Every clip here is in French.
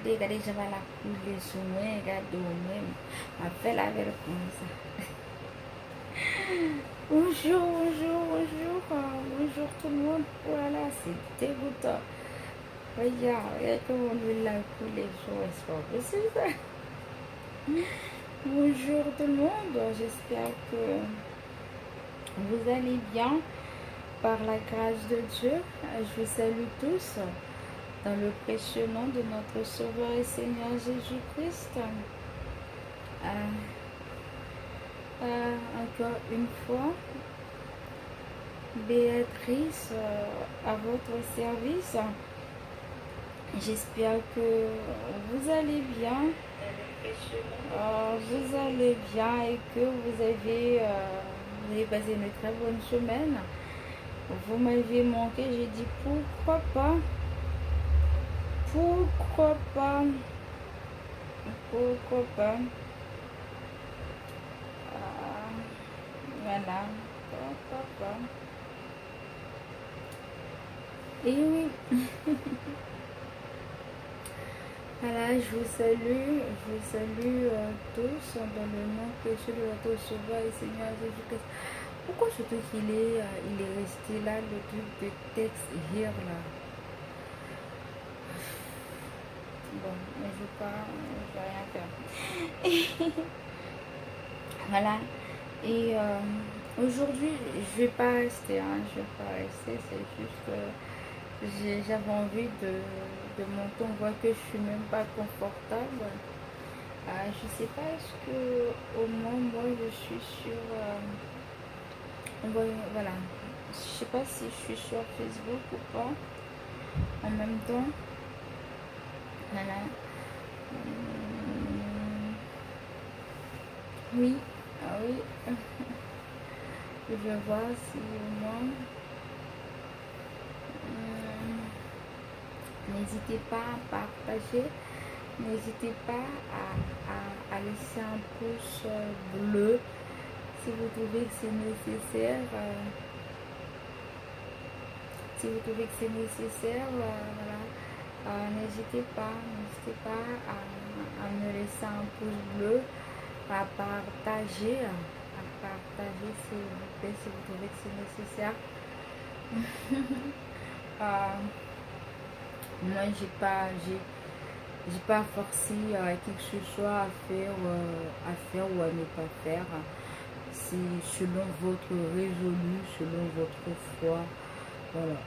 regardez, j'avais la couler sur moi, regardez moi, m'a fait la verre comme ça. Bonjour, bonjour, bonjour, bonjour tout le monde. Oh là là, c'est dégoûtant. Regarde comment l'huile a coulé sur le sport. C'est ça. Bonjour tout le monde, j'espère que vous allez bien par la grâce de Dieu. Je vous salue tous dans le précieux nom de notre Sauveur et Seigneur Jésus-Christ. Encore une fois, Béatrice à votre service. J'espère que vous allez bien. Vous allez bien et que vous avez passé une très bonne semaine. Vous m'avez manqué, j'ai dit pourquoi pas. Pourquoi pas. Pourquoi pas. Voilà. Pourquoi pas. Et oui. Voilà, je vous salue tous dans le nom précieux de notre Sauveur et Seigneur Jésus-Christ. Pourquoi surtout qu'il est resté là, le truc de texte hier là? Bon, mais je vais rien faire. Voilà. Et aujourd'hui, je vais pas rester, c'est juste que j'avais envie de monter. On voit que je suis même pas confortable. Je sais pas, est-ce que au moins moi je suis sur voilà, je sais pas si je suis sur Facebook ou pas en même temps. Voilà. Oui, oui. Je vais voir si au moins. N'hésitez pas à partager. N'hésitez pas à laisser un pouce bleu si vous trouvez que c'est nécessaire. Si vous trouvez que c'est nécessaire, voilà. N'hésitez pas à me laisser un pouce bleu, à partager s'il vous plaît si vous trouvez que c'est nécessaire. Moi j'ai pas forcé quelque chose à faire ou à ne pas faire. C'est selon votre résolu, selon votre foi, voilà,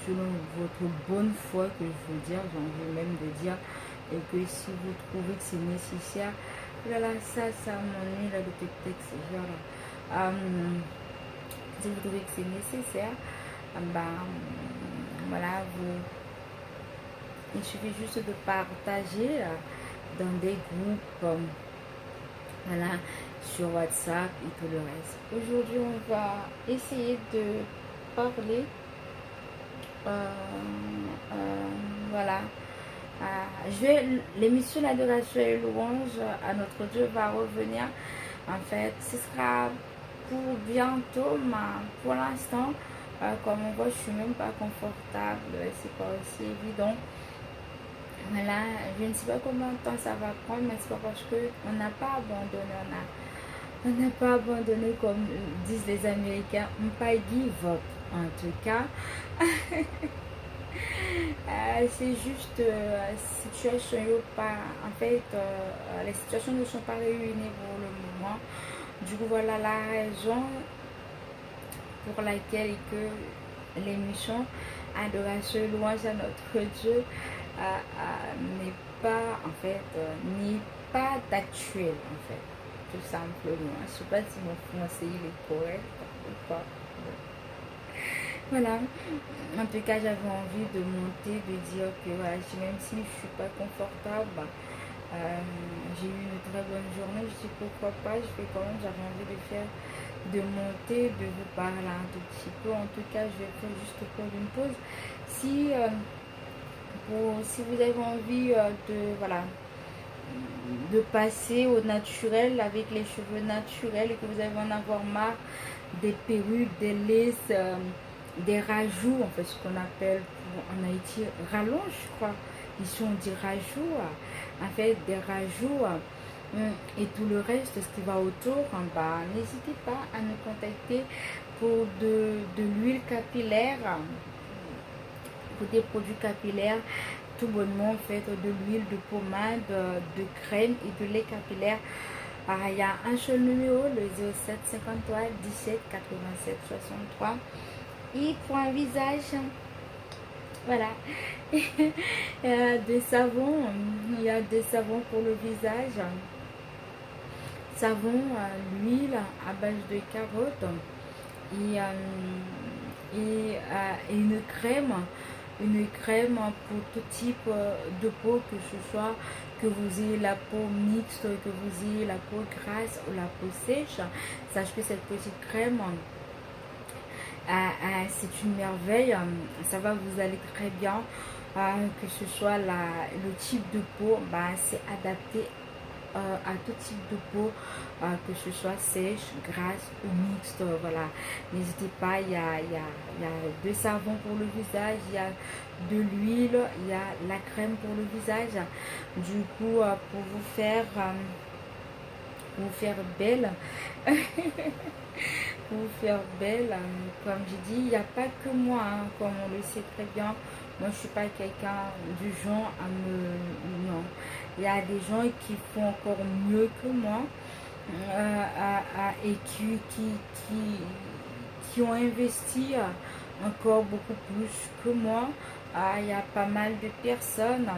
selon votre bonne foi que je veux dire, j'ai envie même de dire, et que si vous trouvez que c'est nécessaire, voilà, ça m'ennuie là le texte, voilà. Si vous trouvez que c'est nécessaire, voilà, il suffit juste de partager dans des groupes, voilà, sur WhatsApp et tout le reste. Aujourd'hui, on va essayer de parler, voilà. L'émission L'adoration et louange à notre Dieu va revenir. En fait, ce sera pour bientôt, mais pour l'instant, comme on voit, je suis même pas confortable, c'est pas aussi évident. Voilà, je ne sais pas combien de temps ça va prendre, mais c'est pas parce qu'on n'a pas abandonné, on n'a pas abandonné comme disent les Américains, on pas give up en tout cas. C'est juste situation pas, en fait, les situations ne sont pas réunies pour le moment. Du coup, voilà la raison pour laquelle que l'émission Adoration et louange à notre Dieu n'est pas, en fait, n'est pas d'actuel, en fait, tout simplement. Je ne sais pas si mon français il est correct ou pas. Voilà, en tout cas j'avais envie de monter, de dire que voilà, même si je ne suis pas confortable, j'ai eu une très bonne journée, je dis pourquoi pas, je fais quand même, j'avais envie de faire, de monter, de vous parler un tout petit peu. En tout cas, je vais faire juste prendre une pause. Si vous avez envie voilà, de passer au naturel avec les cheveux naturels et que vous avez en avoir marre des perruques, des laces, des rajouts, en fait, ce qu'on appelle en Haïti, rallonge, je crois. Ici, on dit rajout, en fait, des rajouts. Et tout le reste, ce qui va autour, bah, n'hésitez pas à nous contacter pour de l'huile capillaire, pour des produits capillaires, tout bonnement en fait, de l'huile, de pommade, de crème et de lait capillaire. Il y a un seul numéro, le 07 53 17 87 63. Et pour un visage, voilà, des savons, il y a des savons pour le visage, savon, l'huile à base de carottes et, une crème pour tout type de peau, que ce soit que vous ayez la peau mixte, que vous ayez la peau grasse ou la peau sèche. Sache que cette petite crème, c'est une merveille, ça va vous aller très bien, que ce soit le type de peau, bah, c'est adapté à tout type de peau, que ce soit sèche, grasse ou mixte. Voilà, n'hésitez pas, il y a deux savons pour le visage, il y a de l'huile, il y a la crème pour le visage. Du coup, pour vous faire belle, pour vous faire belle, comme j'ai dit, il n'y a pas que moi, comme on le sait très bien. Moi, je ne suis pas quelqu'un du genre à me... Non. Il y a des gens qui font encore mieux que moi, et qui ont investi encore beaucoup plus que moi. Il y a pas mal de personnes.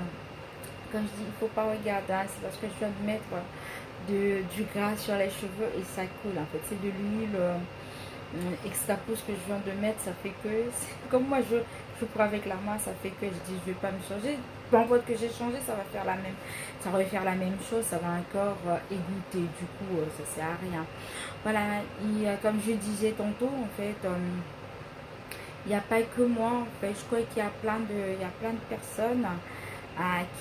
Comme je dis, il ne faut pas regarder, c'est parce que je viens de mettre du gras sur les cheveux et ça coule. En fait, c'est de l'huile extra pouce que je viens de mettre. Ça fait que, comme moi je prends avec la main, ça fait que je dis je vais pas me changer. Peu importe que j'ai changé, ça va faire la même chose, ça va encore égoutter. Du coup, ça sert à rien. Voilà, et comme je disais tantôt, en fait, il n'y a pas que moi. En fait, je crois qu'il y a plein de personnes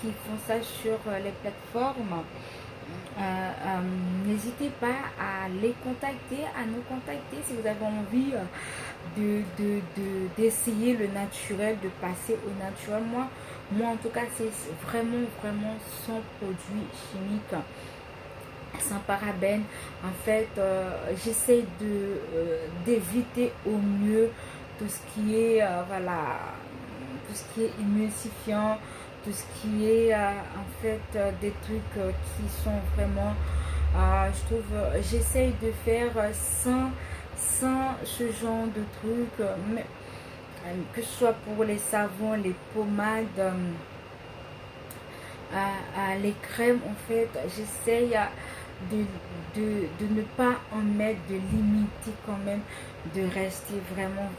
qui font ça sur les plateformes. N'hésitez pas à les contacter, à nous contacter si vous avez envie d'essayer le naturel, de passer au naturel. Moi en tout cas, c'est vraiment sans produits chimiques, sans parabènes. En fait, j'essaie d'éviter au mieux tout ce qui est voilà, tout ce qui est émulsifiant, tout ce qui est en fait des trucs qui sont vraiment, je trouve, j'essaye de faire sans ce genre de trucs, que ce soit pour les savons, les pommades, les crèmes. En fait, j'essaye de ne pas en mettre, de limiter quand même, de rester vraiment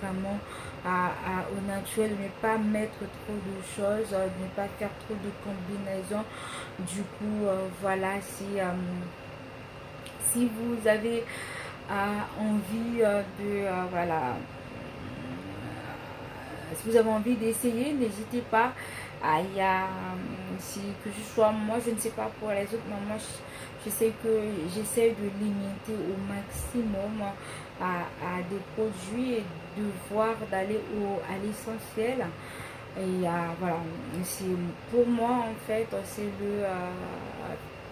au naturel, de ne pas mettre trop de choses, de ne pas faire trop de combinaisons. Du coup, voilà, si vous avez envie voilà, si vous avez envie d'essayer, n'hésitez pas. Que ce soit, moi je ne sais pas pour les autres, mais moi je sais que j'essaie de limiter au maximum à des produits et de voir d'aller à l'essentiel. Et voilà, pour moi en fait c'est le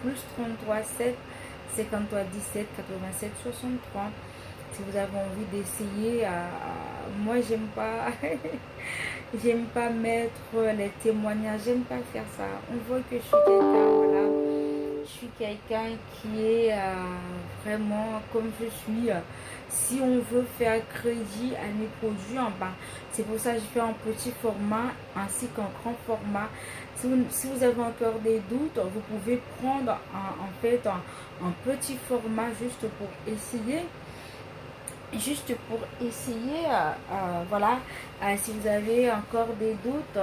plus 33 7 53 17 87 63. Si vous avez envie d'essayer, moi j'aime pas j'aime pas mettre les témoignages, j'aime pas faire ça. On voit que je suis quelqu'un, voilà, je suis quelqu'un qui est vraiment comme je suis. Si on veut faire crédit à mes produits, c'est pour ça que je fais un petit format ainsi qu'un grand format. Si vous avez encore des doutes, vous pouvez prendre en fait un petit format juste pour essayer. Voilà. Si vous avez encore des doutes,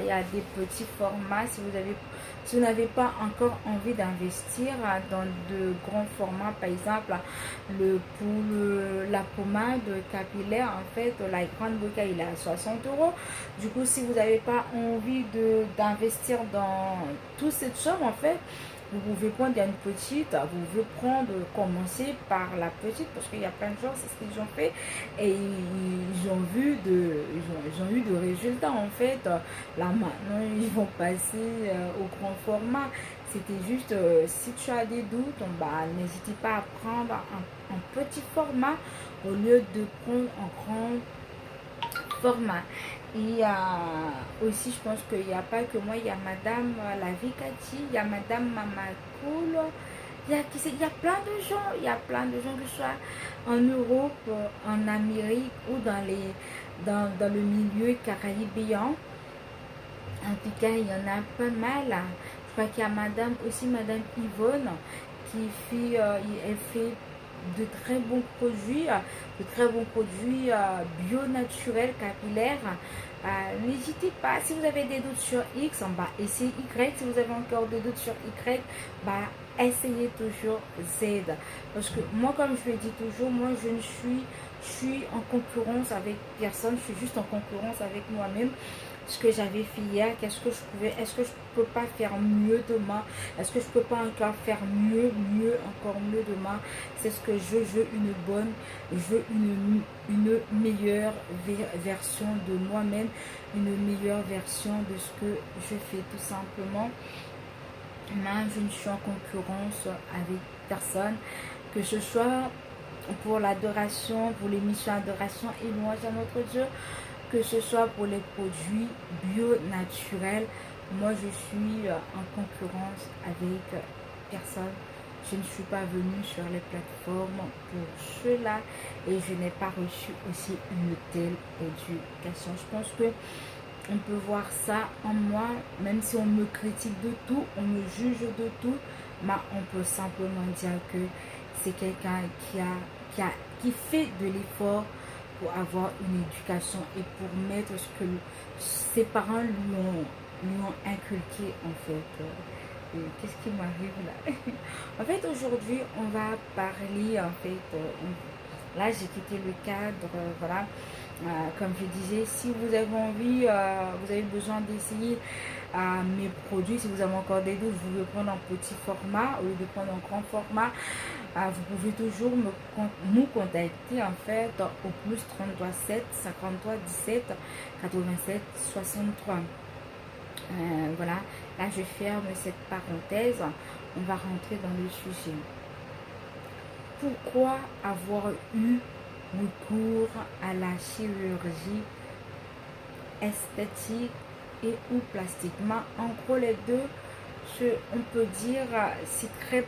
il y a des petits formats. Si vous n'avez pas encore envie d'investir dans de grands formats, par exemple la pommade capillaire, en fait la grande bouteille il est à 60 euros. Du coup, si vous n'avez pas envie d'investir dans toute cette somme, en fait, Vous pouvez prendre une petite, vous pouvez commencer par la petite, parce qu'il y a plein de gens, c'est ce qu'ils ont fait, et ils ont vu ils ont eu de résultats en fait. Là maintenant, ils vont passer au grand format. C'était juste, si tu as des doutes, bah, n'hésite pas à prendre un petit format au lieu de prendre un grand format. Et aussi, je pense qu'il n'y a pas que moi, il y a Madame La Vie Cathy, il y a Madame Mama Cool, il y a plein de gens, il y a plein de gens, que ce soit en Europe, en Amérique ou dans le milieu caribéen. En tout cas, il y en a pas mal. Je crois qu'il y a Madame Yvonne, qui fait, elle fait de très bons produits, bio, naturels, capillaires. N'hésitez pas, si vous avez des doutes sur X, bah, essayez Y. Si vous avez encore des doutes sur Y, bah, essayez toujours Z. Parce que moi, comme je le dis toujours, moi, je suis en concurrence avec personne, je suis juste en concurrence avec moi-même. Ce que j'avais fait hier, est-ce que je peux pas faire mieux demain, est-ce que je peux pas encore faire encore mieux demain. C'est ce que je veux, une meilleure version de moi-même, une meilleure version de ce que je fais tout simplement. Moi, je ne suis en concurrence avec personne, que ce soit pour l'adoration, pour l'émission Adoration et louange à notre Dieu, que ce soit pour les produits bio naturels. Moi, je suis en concurrence avec personne. Je ne suis pas venue sur les plateformes pour cela et je n'ai pas reçu aussi une telle éducation. Je pense que on peut voir ça en moi, même si on me critique de tout, on me juge de tout, mais on peut simplement dire que c'est quelqu'un qui fait de l'effort pour avoir une éducation et pour mettre ce que ses parents lui ont inculqué en fait. Qu'est-ce qui m'arrive là? En fait, aujourd'hui, on va parler en fait. Là, j'ai quitté le cadre, voilà. Comme je disais, si vous avez envie, vous avez besoin d'essayer mes produits, si vous avez encore des doutes, vous pouvez prendre un petit format au lieu de prendre un grand format. Vous pouvez toujours nous contacter en fait au plus 33 7 53 17 87 63. Voilà, là je ferme cette parenthèse, on va rentrer dans le sujet. Pourquoi avoir eu recours à la chirurgie esthétique et ou plastiquement? En gros, les deux, on peut dire, c'est très,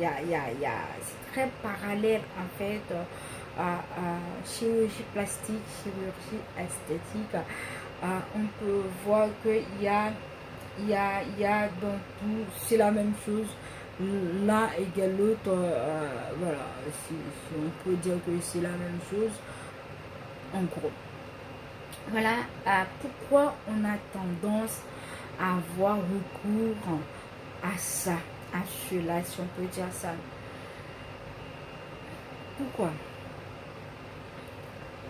c'est très parallèle en fait. Chirurgie plastique, chirurgie esthétique, on peut voir qu'il y a dans tout, c'est la même chose. L'un égale l'autre, voilà, si on peut dire que c'est la même chose, en gros. Voilà, pourquoi on a tendance à avoir recours à ça, à cela, si on peut dire ça. Pourquoi?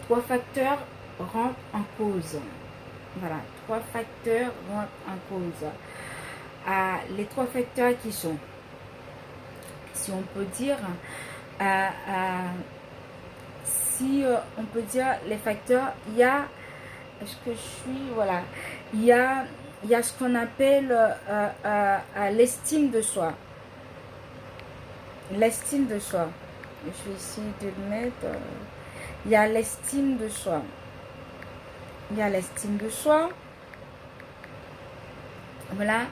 Trois facteurs rentrent en cause. Voilà, trois facteurs rentrent en cause. Les trois facteurs qui sont, si on peut dire, on peut dire les facteurs, il y a, est-ce que je suis, voilà, il y a ce qu'on appelle l'estime de soi. L'estime de soi. Je vais essayer de le mettre. Il y a l'estime de soi. Il y a l'estime de soi. Voilà.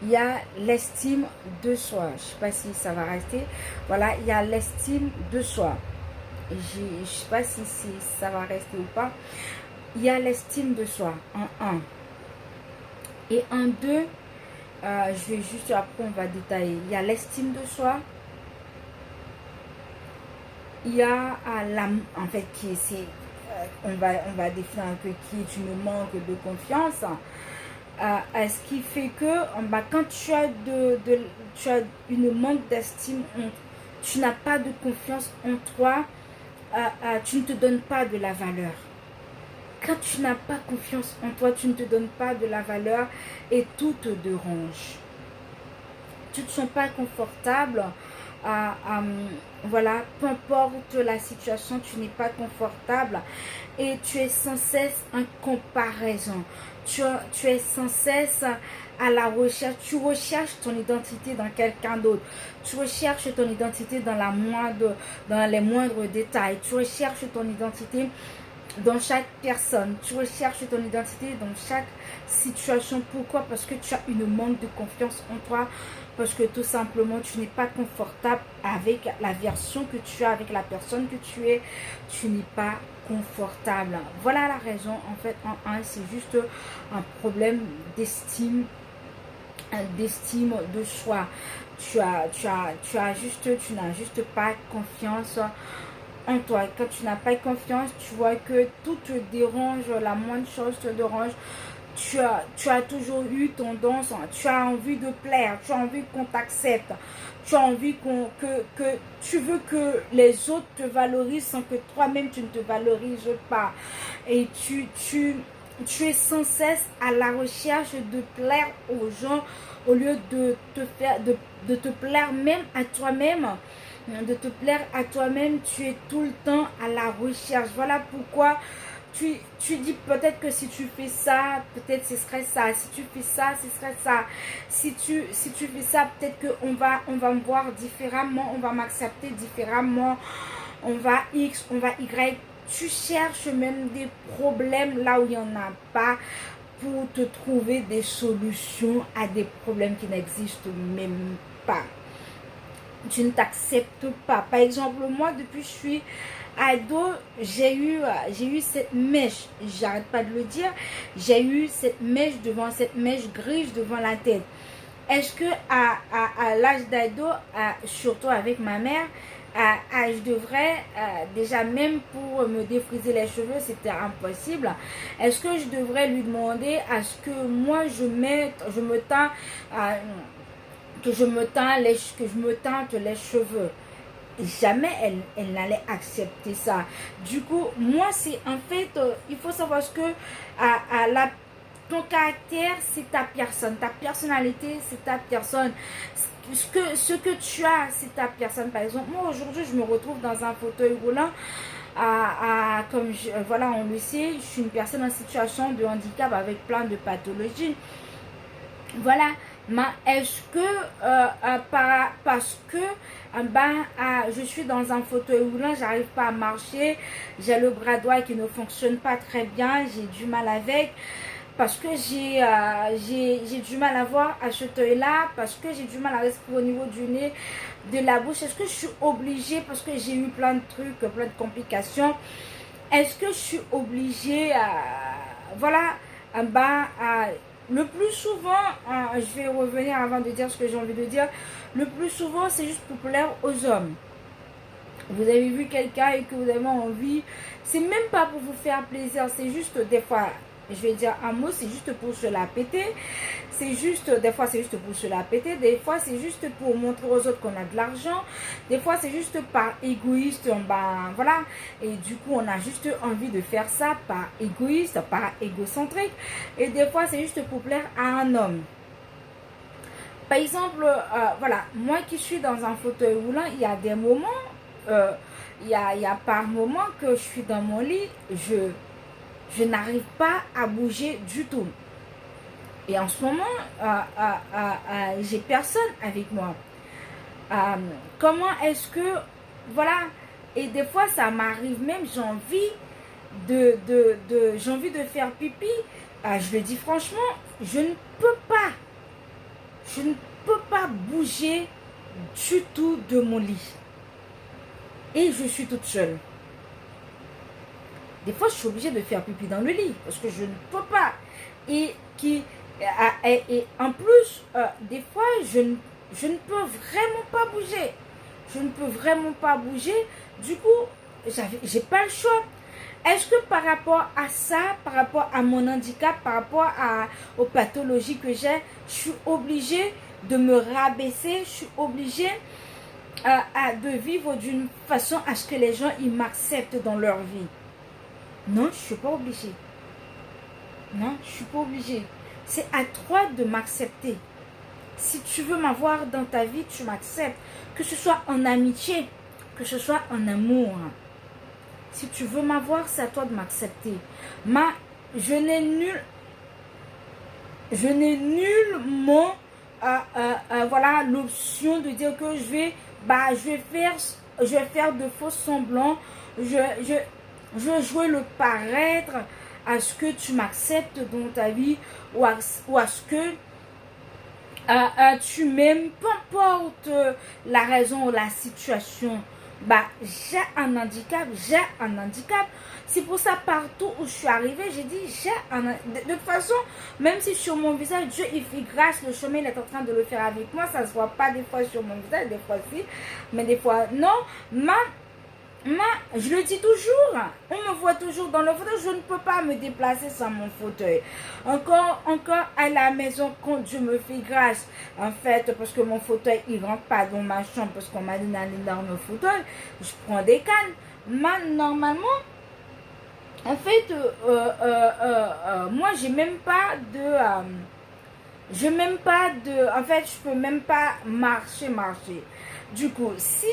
Il y a l'estime de soi. Je ne sais pas si ça va rester. Voilà, il y a l'estime de soi. Je ne sais pas si ça va rester ou pas. Il y a l'estime de soi en 1. Et en 2, je vais juste, après on va détailler. Il y a l'estime de soi. Il y a en fait, on va définir un peu qui est une manque de confiance. Ce qui fait que quand tu as une manque d'estime, tu n'as pas de confiance en toi, tu ne te donnes pas de la valeur. Quand tu n'as pas confiance en toi, tu ne te donnes pas de la valeur et tout te dérange. tu ne te sens pas confortable, voilà, peu importe la situation, tu n'es pas confortable et tu es sans cesse en comparaison. Tu es sans cesse à la recherche, tu recherches ton identité dans quelqu'un d'autre. Tu recherches ton identité dans les moindres détails. Tu recherches ton identité dans chaque personne. Tu recherches ton identité dans chaque situation. Pourquoi? Parce que tu as une manque de confiance en toi. Parce que tout simplement, tu n'es pas confortable avec la version que tu as, avec la personne que tu es. Tu n'es pas confortable. Voilà la raison. En fait, c'est juste un problème d'estime de soi. Tu n'as juste pas confiance en toi. Quand tu n'as pas confiance, tu vois que tout te dérange, la moindre chose te dérange. Tu as toujours eu tendance, tu as envie de plaire, tu as envie qu'on t'accepte, tu as envie que tu veux que les autres te valorisent sans que toi-même tu ne te valorises pas. Et tu es sans cesse à la recherche de plaire aux gens au lieu de te plaire même à toi-même. De te plaire à toi-même, tu es tout le temps à la recherche. Voilà pourquoi tu dis peut-être que si tu fais ça, peut-être ce serait ça. Si tu fais ça, ce serait ça. Si tu fais ça, peut-être qu'on va me voir différemment, on va m'accepter différemment. On va X, on va Y. Tu cherches même des problèmes là où il n'y en a pas pour te trouver des solutions à des problèmes qui n'existent même pas. Tu ne t'acceptes pas. Par exemple, moi, depuis que je suis ado, j'ai eu cette mèche, j'arrête pas de le dire, j'ai eu cette mèche grise devant la tête. Est-ce que à l'âge d'ado, surtout avec ma mère, je devrais, déjà même pour me défriser les cheveux, c'était impossible. Est-ce que je devrais lui demander à ce que moi je me teins, que je me teinte les cheveux? Jamais elle n'allait accepter ça. Du coup, moi, c'est en fait, il faut savoir ce que ton caractère, c'est ta personne. Ta personnalité, c'est ta personne. Ce que tu as, c'est ta personne. Par exemple, moi, aujourd'hui, je me retrouve dans un fauteuil roulant. Voilà, on le sait, je suis une personne en situation de handicap avec plein de pathologies. Voilà, mais est-ce que parce que je suis dans un fauteuil roulant, j'arrive pas à marcher, j'ai le bras droit qui ne fonctionne pas très bien, j'ai du mal avec, parce que j'ai du mal à voir à cet œil-là, parce que j'ai du mal à respirer au niveau du nez, de la bouche. Est-ce que je suis obligée, parce que j'ai eu plein de trucs, plein de complications, est-ce que je suis obligée voilà, le plus souvent, je vais revenir avant de dire ce que j'ai envie de dire, le plus souvent c'est juste pour plaire aux hommes. Vous avez vu quelqu'un et que vous avez envie, c'est même pas pour vous faire plaisir, c'est juste des fois, je vais dire un mot, c'est juste pour se la péter. C'est juste, des fois c'est juste pour se la péter, des fois c'est juste pour montrer aux autres qu'on a de l'argent, des fois c'est juste par égoïste, voilà, et du coup on a juste envie de faire ça par égoïste, par égocentrique, et des fois c'est juste pour plaire à un homme. Par exemple, voilà, moi qui suis dans un fauteuil roulant, il y a des moments, il y a par moments que je suis dans mon lit, je n'arrive pas à bouger du tout. Et en ce moment, j'ai personne avec moi. Comment est-ce que, voilà, et des fois ça m'arrive même, j'ai envie de faire pipi. Je le dis franchement, je ne peux pas bouger du tout de mon lit. Et je suis toute seule. Des fois, je suis obligée de faire pipi dans le lit parce que je ne peux pas. Et en plus, des fois, je ne peux vraiment pas bouger. Je ne peux vraiment pas bouger. Du coup, j'ai pas le choix. Est-ce que par rapport à ça, par rapport à mon handicap, par rapport aux pathologies que j'ai, je suis obligée de me rabaisser, je suis obligée de vivre d'une façon à ce que les gens ils m'acceptent dans leur vie? Non, je ne suis pas obligée. Non, je ne suis pas obligée. C'est à toi de m'accepter Si tu veux m'avoir dans ta vie, tu m'acceptes. Que ce soit en amitié, que ce soit en amour. Si tu veux m'avoir, c'est à toi de m'accepter. Je n'ai nullement voilà, l'option de dire que je vais faire de faux semblants. Je veux jouer le paraître à ce que tu m'acceptes dans ta vie ou à ce que tu m'aimes, peu importe la raison ou la situation. J'ai un handicap. C'est pour ça, partout où je suis arrivée, j'ai dit, de toute façon, même si sur mon visage, Dieu, il fait grâce, le chemin, il est en train de le faire avec moi, ça ne se voit pas des fois sur mon visage, des fois si, mais des fois non. Je le dis toujours, on me voit toujours dans le fauteuil, je ne peux pas me déplacer sans mon fauteuil. Encore à la maison, quand Dieu me fait grâce, en fait, parce que mon fauteuil, il ne rentre pas dans ma chambre, parce qu'on m'a donné un énorme fauteuil, je prends des cannes. Normalement, en fait, moi, j'ai même pas en fait, je peux même pas marcher. Du coup, si...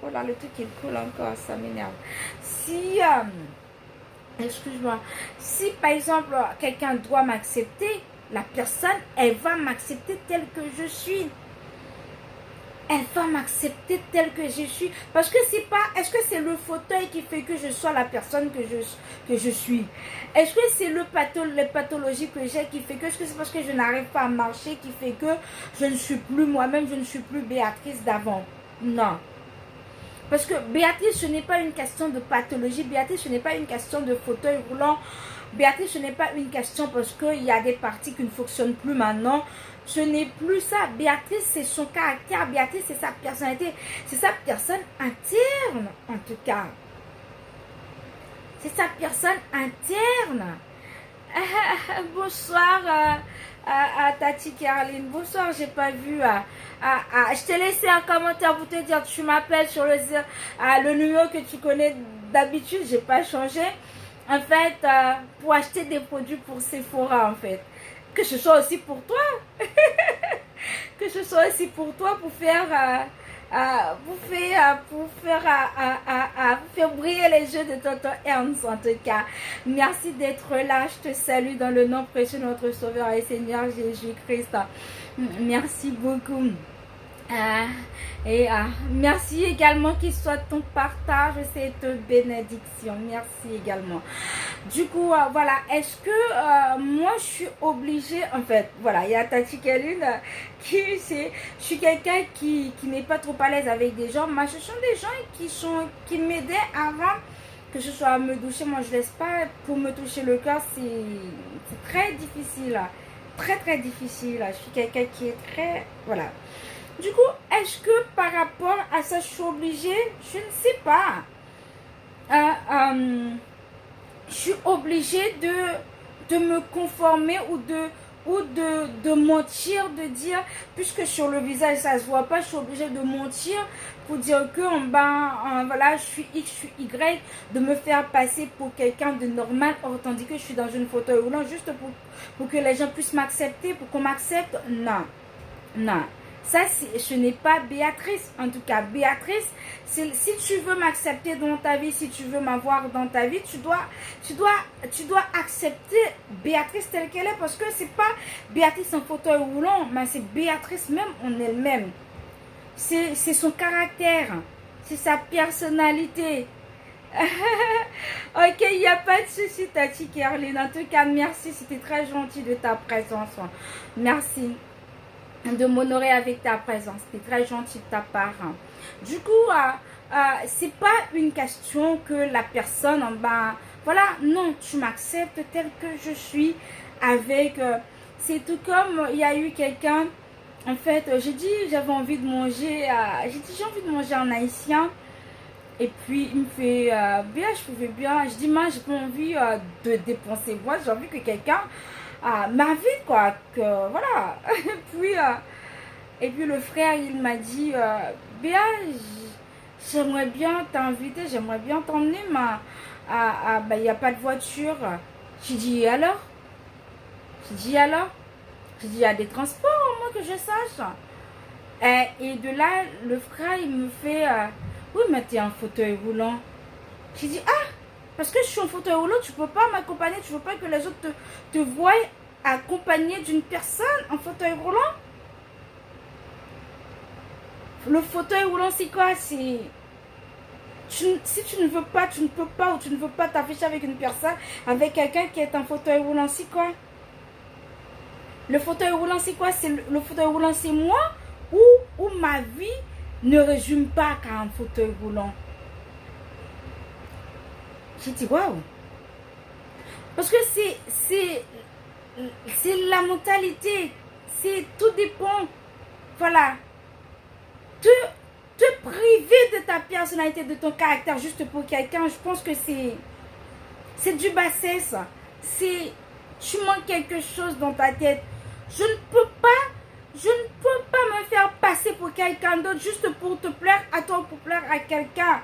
oh là, le truc il coule encore, ça m'énerve. Si, excuse-moi, si par exemple quelqu'un doit m'accepter, la personne, elle va m'accepter telle que je suis. Elle va m'accepter telle que je suis. Parce que c'est pas, est-ce que c'est le fauteuil qui fait que je sois la personne que je suis? Est-ce que c'est les pathologies que j'ai qui fait que, est-ce que c'est parce que je n'arrive pas à marcher qui fait que je ne suis plus moi-même, je ne suis plus Béatrice d'avant? Non. Parce que Béatrice, ce n'est pas une question de pathologie. Béatrice, ce n'est pas une question de fauteuil roulant. Béatrice, ce n'est pas une question parce qu'il y a des parties qui ne fonctionnent plus maintenant. Ce n'est plus ça. Béatrice, c'est son caractère. Béatrice, c'est sa personnalité. C'est sa personne interne, en tout cas. C'est sa personne interne. Bonsoir à Tati Caroline. Bonsoir, j'ai pas vu. Je t'ai laissé un commentaire pour te dire tu m'appelles sur le numéro que tu connais d'habitude. J'ai pas changé. En fait, pour acheter des produits pour Sephora, en fait. Que ce soit aussi pour toi. Que ce soit aussi pour toi, pour faire... pour faire briller les yeux de tonton Ernst en tout cas. Merci d'être là. Je te salue dans le nom précieux de notre Sauveur et Seigneur Jésus-Christ. Merci beaucoup. Merci également qu'il soit ton partage, cette bénédiction. Merci également. Du coup, voilà, est-ce que moi je suis obligée, en fait, voilà, il y a Tati Kaline je suis quelqu'un qui n'est pas trop à l'aise avec des gens, mais ce sont des gens qui m'aidaient avant que ce soit à me toucher. Moi je laisse pas pour me toucher le cœur, c'est très difficile, très difficile. Je suis quelqu'un qui est très, voilà. Du coup, est-ce que par rapport à ça, je suis obligée? Je ne sais pas. Je suis obligée de me conformer ou de mentir, de dire, puisque sur le visage ça se voit pas, je suis obligée de mentir pour dire que voilà, je suis X, je suis Y, de me faire passer pour quelqu'un de normal, or tandis que je suis dans une fauteuil roulant juste pour que les gens puissent m'accepter, pour qu'on m'accepte. Non. Ça, ce n'est pas Béatrice. En tout cas, Béatrice, si tu veux m'accepter dans ta vie, si tu veux m'avoir dans ta vie, tu dois accepter Béatrice telle qu'elle est. Parce que c'est pas Béatrice en fauteuil roulant, mais c'est Béatrice même en elle-même. C'est son caractère. C'est sa personnalité. Ok, il n'y a pas de souci, Tati Caroline. En tout cas, merci. C'était très gentil de ta présence. Merci de m'honorer avec ta présence. C'était très gentil de ta part. Du coup, c'est pas une question que la personne, voilà, non, tu m'acceptes tel que je suis avec... c'est tout comme il y a eu quelqu'un, en fait, j'avais envie de manger, j'ai envie de manger en haïtien. Et puis, il me fait, bien, je pouvais bien. Je dis, moi, j'ai pas envie de dépenser. Moi, j'ai envie que quelqu'un m'invite, quoi. Que, voilà. Et puis, le frère, il m'a dit, bien, j'aimerais bien t'inviter, j'aimerais bien t'emmener, mais il n'y a pas de voiture. J'ai dit, alors? J'ai dit, il y a des transports en que je sache. Et de là, le frère, il me fait, oui, mais tu es en fauteuil roulant. J'ai dit, ah, parce que je suis en fauteuil roulant, tu peux pas m'accompagner, tu veux pas que les autres te voient accompagné d'une personne en fauteuil roulant. Le fauteuil roulant, c'est quoi? C'est... si tu ne veux pas, tu ne peux pas, ou tu ne veux pas t'afficher avec une personne, avec quelqu'un qui est en fauteuil roulant, c'est quoi? Le fauteuil roulant, c'est quoi? Le fauteuil roulant, c'est moi, ou ma vie ne résume pas qu'à un fauteuil roulant. J'ai dit, waouh! Parce que c'est la mentalité. Tout dépend. Voilà. Te priver de ta personnalité, de ton caractère, juste pour quelqu'un, je pense que c'est du bassesse. Tu manques quelque chose dans ta tête. Je ne peux pas me faire passer pour quelqu'un d'autre juste pour te plaire à toi ou pour plaire à quelqu'un.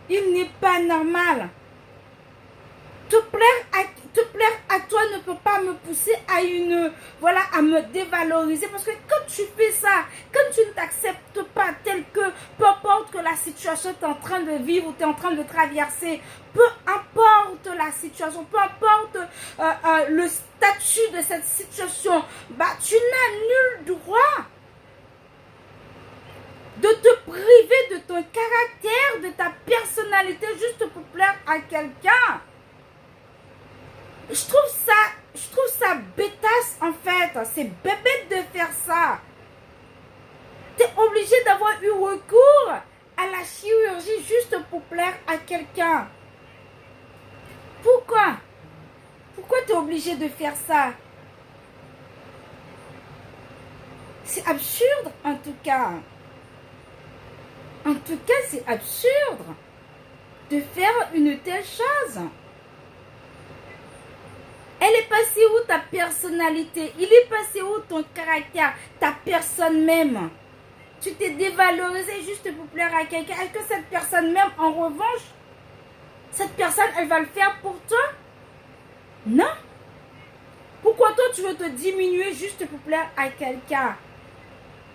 Il n'est pas normal. Te plaire à toi ne peut pas me pousser à à me dévaloriser. Parce que quand tu fais ça, quand tu ne t'acceptes pas tel que, peu importe que la situation tu es en train de vivre ou tu es en train de traverser, peu importe la situation, peu importe le statut de cette situation, tu n'as nul droit de te priver de ton caractère, de ta personnalité juste pour plaire à quelqu'un. Je trouve ça bêtasse en fait. C'est bébête de faire ça. Tu es obligé d'avoir eu recours à la chirurgie juste pour plaire à quelqu'un. Pourquoi? Pourquoi tu es obligé de faire ça? C'est absurde en tout cas. En tout cas, c'est absurde de faire une telle chose. Elle est passée où ta personnalité? Il est passé où ton caractère? Ta personne même? Tu t'es dévalorisé juste pour plaire à quelqu'un. Est-ce que cette personne même, en revanche, cette personne, elle va le faire pour toi? Non. Pourquoi toi, tu veux te diminuer juste pour plaire à quelqu'un?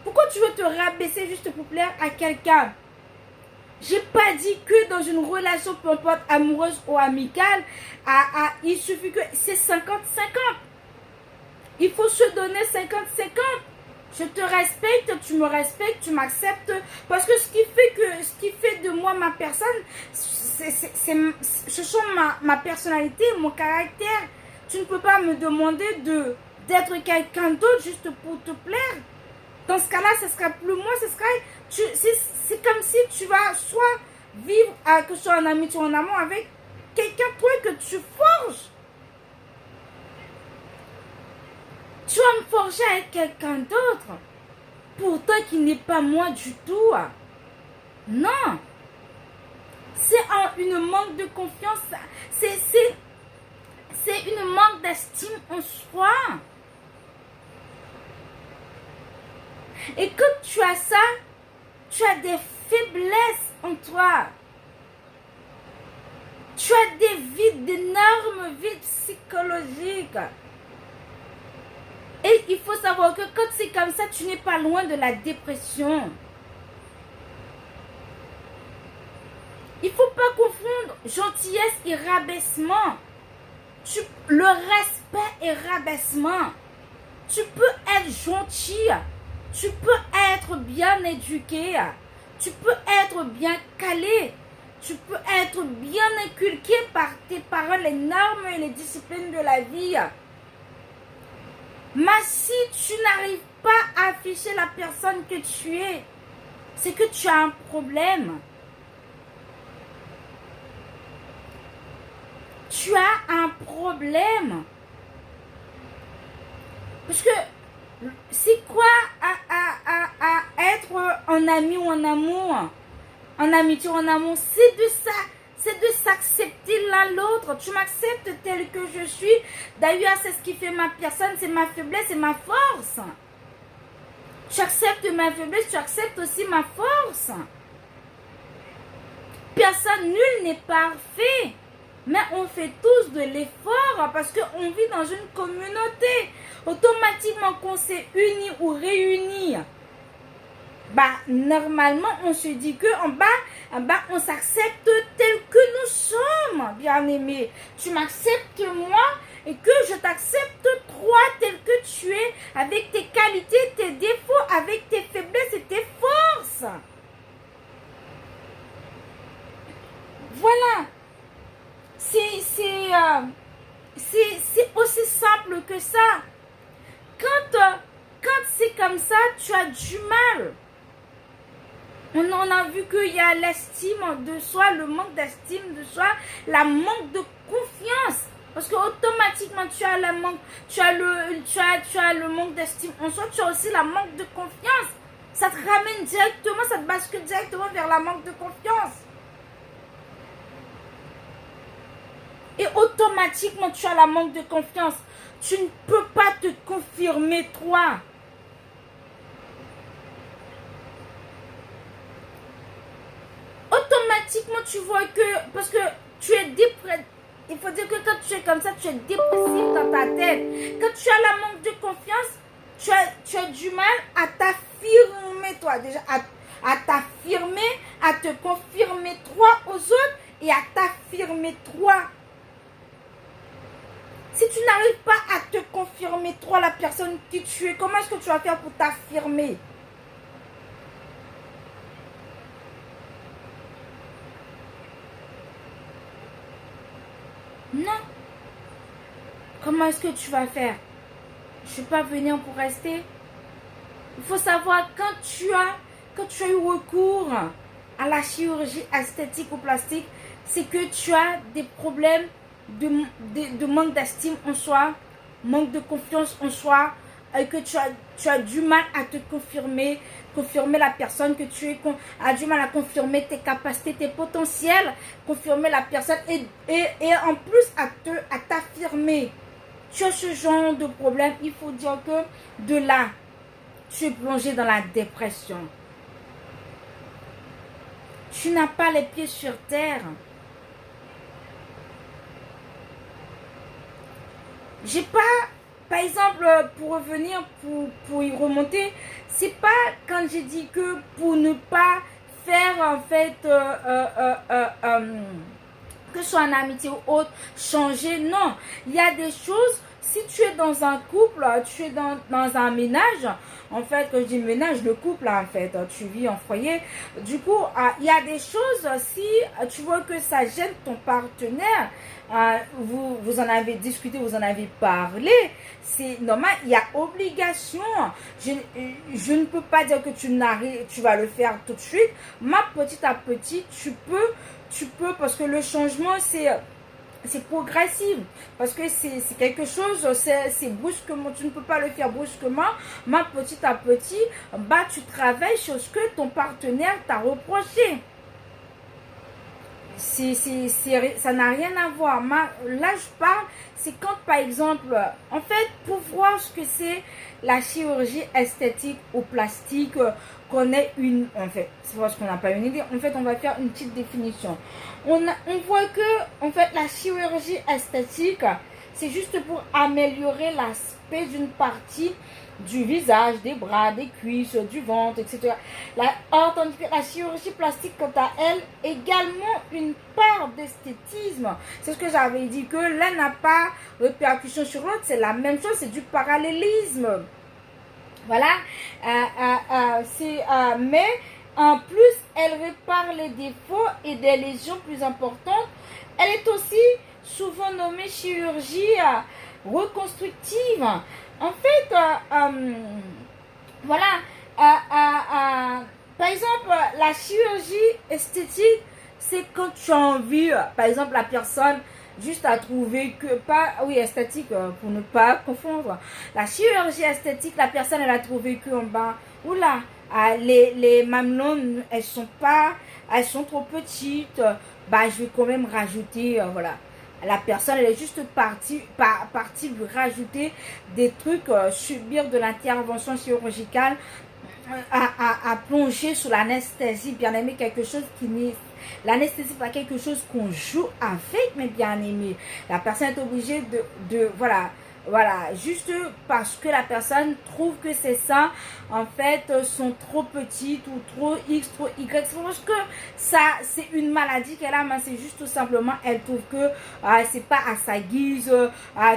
Pourquoi tu veux te rabaisser juste pour plaire à quelqu'un? J'ai pas dit que dans une relation, peu importe amoureuse ou amicale, il suffit que c'est 50-50. Il faut se donner 50-50. Je te respecte, tu me respectes, tu m'acceptes. Parce que ce qui fait de moi ma personne, ce sont ma personnalité, mon caractère. Tu ne peux pas me demander d'être quelqu'un d'autre juste pour te plaire. Dans ce cas-là, ce sera plus moi, c'est comme si tu vas soit vivre, que ce soit en amitié ou en amour, avec quelqu'un, toi, que tu forges. Tu vas me forger avec quelqu'un d'autre. Pourtant, qui n'est pas moi du tout. Non. C'est une manque de confiance. C'est une manque d'estime en soi. Et quand tu as ça, tu as des faiblesses en toi. Tu as des vides, d'énormes vides psychologiques. Et il faut savoir que quand c'est comme ça, tu n'es pas loin de la dépression. Il ne faut pas confondre gentillesse et rabaissement. Le respect et rabaissement. Tu peux être gentil. Tu peux être bien éduqué. Tu peux être bien calé. Tu peux être bien inculqué par tes parents les normes et les disciplines de la vie. Mais si tu n'arrives pas à afficher la personne que tu es, c'est que tu as un problème. Tu as un problème. Parce que c'est quoi à être en ami ou en amour, en amitié ou en amour? C'est de ça. C'est de s'accepter l'un l'autre. Tu m'acceptes tel que je suis. D'ailleurs, c'est ce qui fait ma personne. C'est ma faiblesse et ma force. Tu acceptes ma faiblesse, tu acceptes aussi ma force. Personne, nul n'est parfait. Mais on fait tous de l'effort parce qu'on vit dans une communauté. Automatiquement qu'on s'est unis ou réunis, bah, normalement, on se dit que en bas, on s'accepte tel que nous sommes, bien-aimés. Tu m'acceptes moi et que je t'accepte toi tel que tu es, avec tes qualités, tes défauts, avec tes faiblesses et tes forces. Voilà. C'est aussi simple que ça. Quand c'est comme ça, tu as du mal. On en a vu qu'il y a l'estime de soi, le manque d'estime de soi, la manque de confiance. Parce que automatiquement, tu as le manque d'estime en soi, tu as aussi la manque de confiance. Ça te ramène directement, ça te bascule directement vers la manque de confiance. Et automatiquement, tu as la manque de confiance. Tu ne peux pas te confirmer toi. Automatiquement, tu vois que, parce que tu es dépressif, il faut dire que quand tu es comme ça, tu es dépressif dans ta tête. Quand tu as la manque de confiance, tu as du mal à t'affirmer toi, déjà, à t'affirmer, à te confirmer toi aux autres et à t'affirmer toi. Si tu n'arrives pas à te confirmer toi, la personne qui tu es, comment est-ce que tu vas faire pour t'affirmer? Non. Comment est-ce que tu vas faire? Je ne suis pas venue pour rester. Il faut savoir, quand tu as eu recours à la chirurgie esthétique ou plastique, c'est que tu as des problèmes de manque d'estime en soi, manque de confiance en soi, et que tu as du mal à te confirmer la personne que tu es, a du mal à confirmer tes capacités, tes potentiels, confirmer la personne et en plus à t'affirmer. Tu as ce genre de problème, il faut dire que de là, tu es plongé dans la dépression. Tu n'as pas les pieds sur terre. J'ai pas, par exemple, pour revenir, pour y remonter, c'est pas quand j'ai dit que pour ne pas faire en fait que ce soit en amitié ou autre, changer, non. Il y a des choses, si tu es dans un couple, tu es dans un ménage, en fait, quand je dis ménage, le couple, en fait, tu vis en foyer. Du coup, il y a des choses, si tu vois que ça gêne ton partenaire, vous en avez discuté, vous en avez parlé, c'est normal, il y a obligation. Je ne peux pas dire que tu vas le faire tout de suite, mais petit à petit, tu peux, parce que le changement, c'est progressif, parce que c'est quelque chose, c'est brusquement, tu ne peux pas le faire brusquement, mais petit à petit, bah, tu travailles sur ce que ton partenaire t'a reproché. Ça n'a rien à voir. Là, je parle, c'est quand, par exemple, en fait, pour voir ce que c'est la chirurgie esthétique ou plastique, qu'on ait une, en fait, c'est parce qu'on n'a pas une idée, en fait, on va faire une petite définition. On voit que, en fait, la chirurgie esthétique, c'est juste pour améliorer l'aspect d'une partie du visage, des bras, des cuisses, du ventre, etc. Tandis que la chirurgie plastique, quant à elle, également une part d'esthétisme. C'est ce que j'avais dit, que l'un n'a pas répercussion sur l'autre, c'est la même chose, c'est du parallélisme. Voilà. Mais en plus, elle répare les défauts et des lésions plus importantes. Elle est aussi souvent nommée chirurgie reconstructive. En fait, voilà, par exemple, la chirurgie esthétique, c'est quand tu as envie, par exemple, la personne juste à trouver que, pas, oui, esthétique, pour ne pas confondre. La chirurgie esthétique, la personne, elle a trouvé que, en bas, oula, les mamelons, elles sont trop petites, bah, je vais quand même rajouter, voilà. La personne, elle est juste partie lui rajouter des trucs, subir de l'intervention chirurgicale, à plonger sous l'anesthésie, bien aimé, quelque chose qui L'anesthésie, c'est pas quelque chose qu'on joue avec, mes bien-aimés. La personne est obligée voilà, juste parce que la personne trouve que ses seins, en fait, sont trop petites ou trop X, trop Y. C'est parce que ça, c'est une maladie qu'elle a, mais c'est juste tout simplement, elle trouve que c'est pas à sa guise,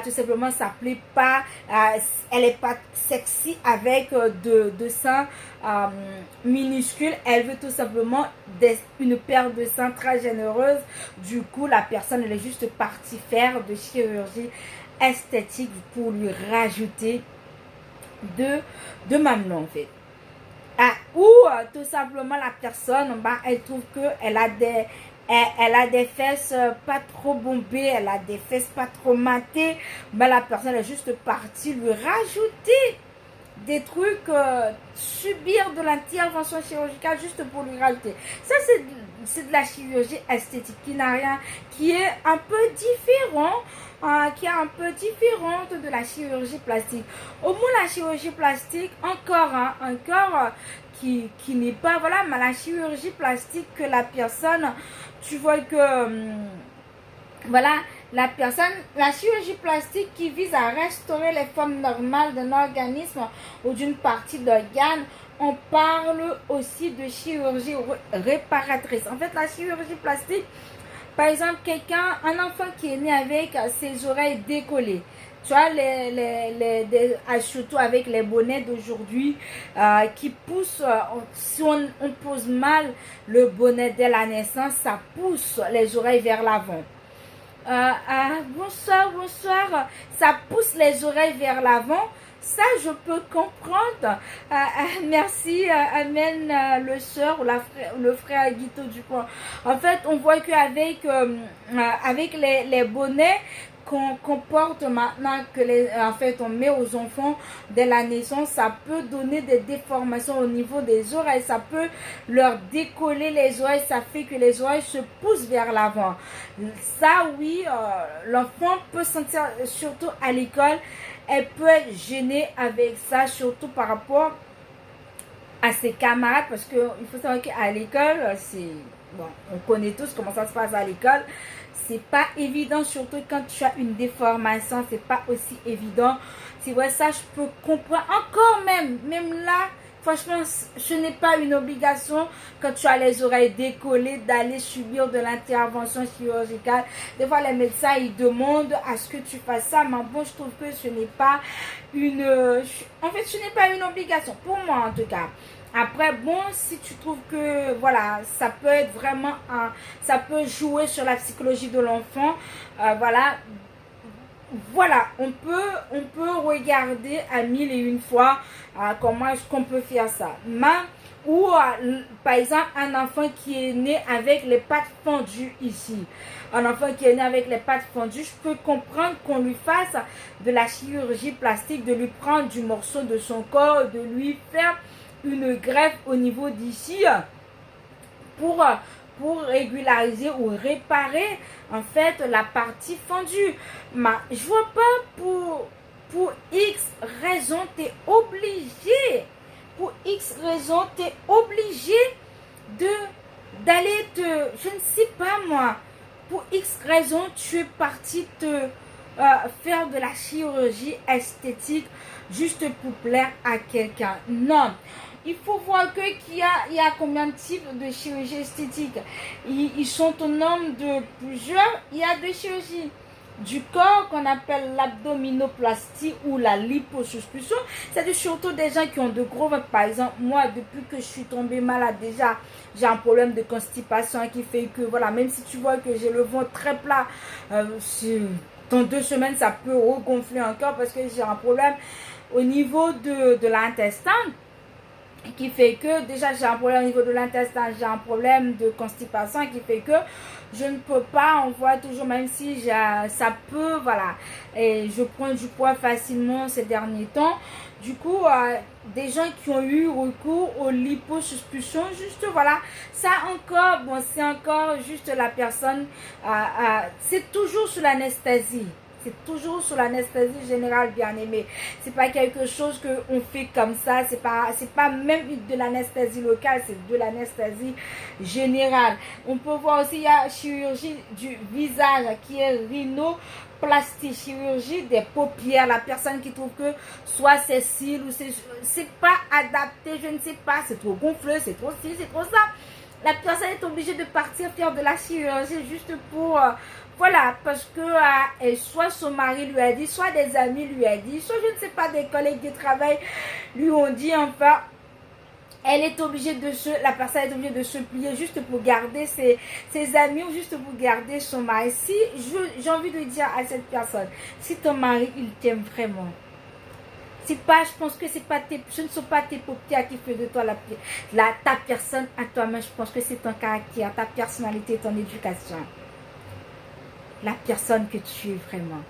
tout simplement, ça plaît pas, elle est pas sexy avec de seins minuscules. Elle veut tout simplement une paire de seins très généreuse. Du coup, la personne, elle est juste partie faire de chirurgie esthétique pour lui rajouter de mamelons en fait. Ou tout simplement la personne, elle trouve qu'elle a elle a des fesses pas trop bombées, elle a des fesses pas trop matées, la personne est juste partie lui rajouter des trucs, subir de l'intervention chirurgicale juste pour lui rajouter. Ça, c'est de la chirurgie esthétique qui n'a rien, qui est un peu différent, qui est un peu différente de la chirurgie plastique. Au moins, la chirurgie plastique, encore, qui n'est pas, voilà, mais la chirurgie plastique que la personne, tu vois que, voilà, la chirurgie plastique qui vise à restaurer les formes normales d'un organisme ou d'une partie d'organe, on parle aussi de chirurgie réparatrice. En fait, la chirurgie plastique, par exemple, un enfant qui est né avec ses oreilles décollées, tu vois, surtout avec les bonnets d'aujourd'hui qui poussent, si on pose mal le bonnet dès la naissance, ça pousse les oreilles vers l'avant. Bonsoir, ça pousse les oreilles vers l'avant. Ça, je peux comprendre. Merci, Amen, le soeur ou le frère Guito du coin. En fait, on voit qu'avec avec les bonnets qu'on porte maintenant, en fait, on met aux enfants dès la naissance, ça peut donner des déformations au niveau des oreilles. Ça peut leur décoller les oreilles. Ça fait que les oreilles se poussent vers l'avant. Ça, oui, l'enfant peut sentir, surtout à l'école, elle peut être gênée avec ça, surtout par rapport à ses camarades, parce qu'il faut savoir qu'à l'école, bon, on connaît tous comment ça se passe à l'école. C'est pas évident, surtout quand tu as une déformation, c'est pas aussi évident. C'est vrai, ça, je peux comprendre. Encore même là, franchement, ce n'est pas une obligation quand tu as les oreilles décollées d'aller subir de l'intervention chirurgicale. Des fois, les médecins, ils demandent à ce que tu fasses ça. Mais bon, je trouve que ce n'est pas ce n'est pas une obligation. Pour moi, en tout cas. Après, bon, si tu trouves que, voilà, ça peut être vraiment ça peut jouer sur la psychologie de l'enfant, voilà, on peut regarder à 1001 fois comment est-ce qu'on peut faire ça. Ou par exemple, un enfant qui est né avec les pattes fendues ici. Un enfant qui est né avec les pattes fendues, je peux comprendre qu'on lui fasse de la chirurgie plastique, de lui prendre du morceau de son corps, de lui faire une greffe au niveau d'ici pour régulariser ou réparer en fait la partie fendue. Mais je vois pas pour X raison t'es obligé. Pour X raison t'es obligé d'aller je ne sais pas moi. Pour X raison tu es parti faire de la chirurgie esthétique juste pour plaire à quelqu'un. Non. Il faut voir qu'il y a combien de types de chirurgie esthétique. Ils sont au nombre de plusieurs. Il y a des chirurgies du corps qu'on appelle l'abdominoplastie ou la liposuction. C'est surtout des gens qui ont de gros ventres. Par exemple, moi, depuis que je suis tombée malade, déjà, j'ai un problème de constipation qui fait que, voilà, même si tu vois que j'ai le ventre très plat, dans 2 semaines, ça peut regonfler encore parce que j'ai un problème au niveau de l'intestin. Qui fait que déjà j'ai un problème au niveau de l'intestin, j'ai un problème de constipation qui fait que je ne peux pas, on voit toujours, même si ça peut, voilà, et je prends du poids facilement ces derniers temps. Du coup, des gens qui ont eu recours aux liposuction, juste voilà, ça encore, bon, c'est encore juste la personne, c'est toujours sous l'anesthésie. C'est toujours sous l'anesthésie générale, bien-aimé. C'est pas quelque chose qu'on fait comme ça. C'est pas même de l'anesthésie locale, c'est de l'anesthésie générale. On peut voir aussi, il y a chirurgie du visage qui est rhinoplastie, chirurgie des paupières. La personne qui trouve que soit ses cils ou c'est pas adapté, je ne sais pas, c'est trop gonflé, c'est trop ci, c'est trop ça. La personne est obligée de partir faire de la chirurgie juste pour voilà, parce que soit son mari lui a dit, soit des amis lui a dit, soit je ne sais pas, des collègues de travail lui ont dit, enfin, elle est obligée la personne est obligée de se plier juste pour garder ses amis ou juste pour garder son mari. Si j'ai envie de dire à cette personne, si ton mari, il t'aime vraiment, c'est pas, je pense que ce ne sont pas tes paupières qui font de toi ta personne à toi-même. Je pense que c'est ton caractère, ta personnalité, ton éducation. La personne que tu es vraiment.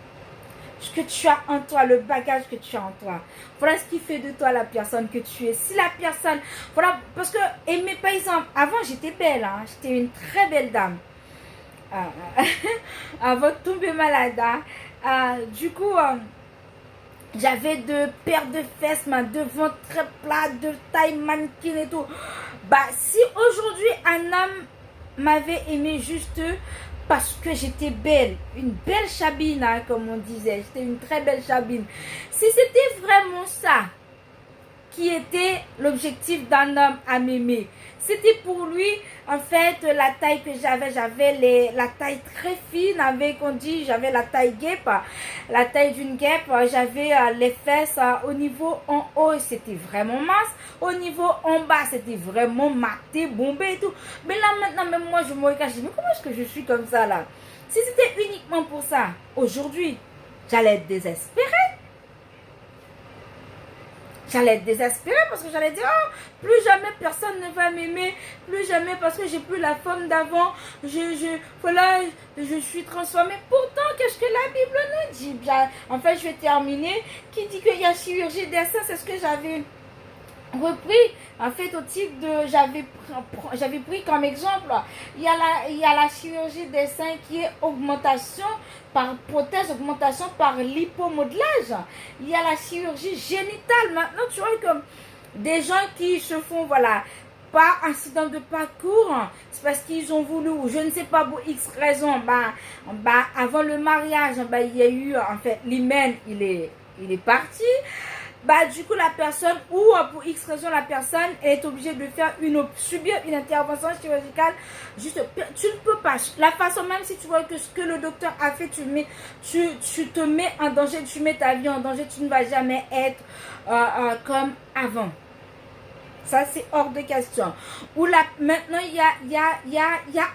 Ce que tu as en toi, le bagage que tu as en toi. Voilà ce qui fait de toi la personne que tu es. Si la personne, voilà, parce que, mais par exemple, avant j'étais belle, hein, j'étais une très belle dame. Avant de tomber malade, du coup, j'avais deux paires de fesses, devant très plat, de taille mannequin et tout. Bah, si aujourd'hui un homme m'avait aimé juste parce que j'étais belle, une belle chabine, hein, comme on disait, j'étais une très belle chabine. Si c'était vraiment ça qui était l'objectif d'un homme à m'aimer, c'était pour lui, en fait, la taille que j'avais la taille très fine, avec, on dit, j'avais la taille guêpe, la taille d'une guêpe, j'avais les fesses au niveau en haut, c'était vraiment mince, au niveau en bas, c'était vraiment maté, bombé et tout. Mais là, maintenant, même moi, je me regarde, je dis, mais comment est-ce que je suis comme ça, là? Si c'était uniquement pour ça, aujourd'hui, j'allais être désespérée. J'allais être désespérée parce que j'allais dire, oh, plus jamais personne ne va m'aimer, plus jamais parce que j'ai plus la forme d'avant, voilà, je suis transformée. Pourtant, qu'est-ce que la Bible nous dit? Bien, en fait, je vais terminer. Qui dit qu'il y a chirurgie des seins, c'est ce que j'avais repris, en fait, au titre de, j'avais pris comme exemple, il y a la chirurgie des seins qui est augmentation par prothèse, augmentation par lipomodelage. Il y a la chirurgie génitale. Maintenant, tu vois, comme des gens qui se font, voilà, pas accident de parcours, c'est parce qu'ils ont voulu, ou je ne sais pas pour X raison, avant le mariage, il y a eu, en fait, l'hymen, il est parti. Du coup, la personne, ou pour X raison, la personne est obligée de subir une intervention chirurgicale. Juste, tu ne peux pas. La façon, même si tu vois que ce que le docteur a fait, tu te mets en danger, tu mets ta vie en danger, tu ne vas jamais être comme avant. Ça, c'est hors de question. Maintenant, il y a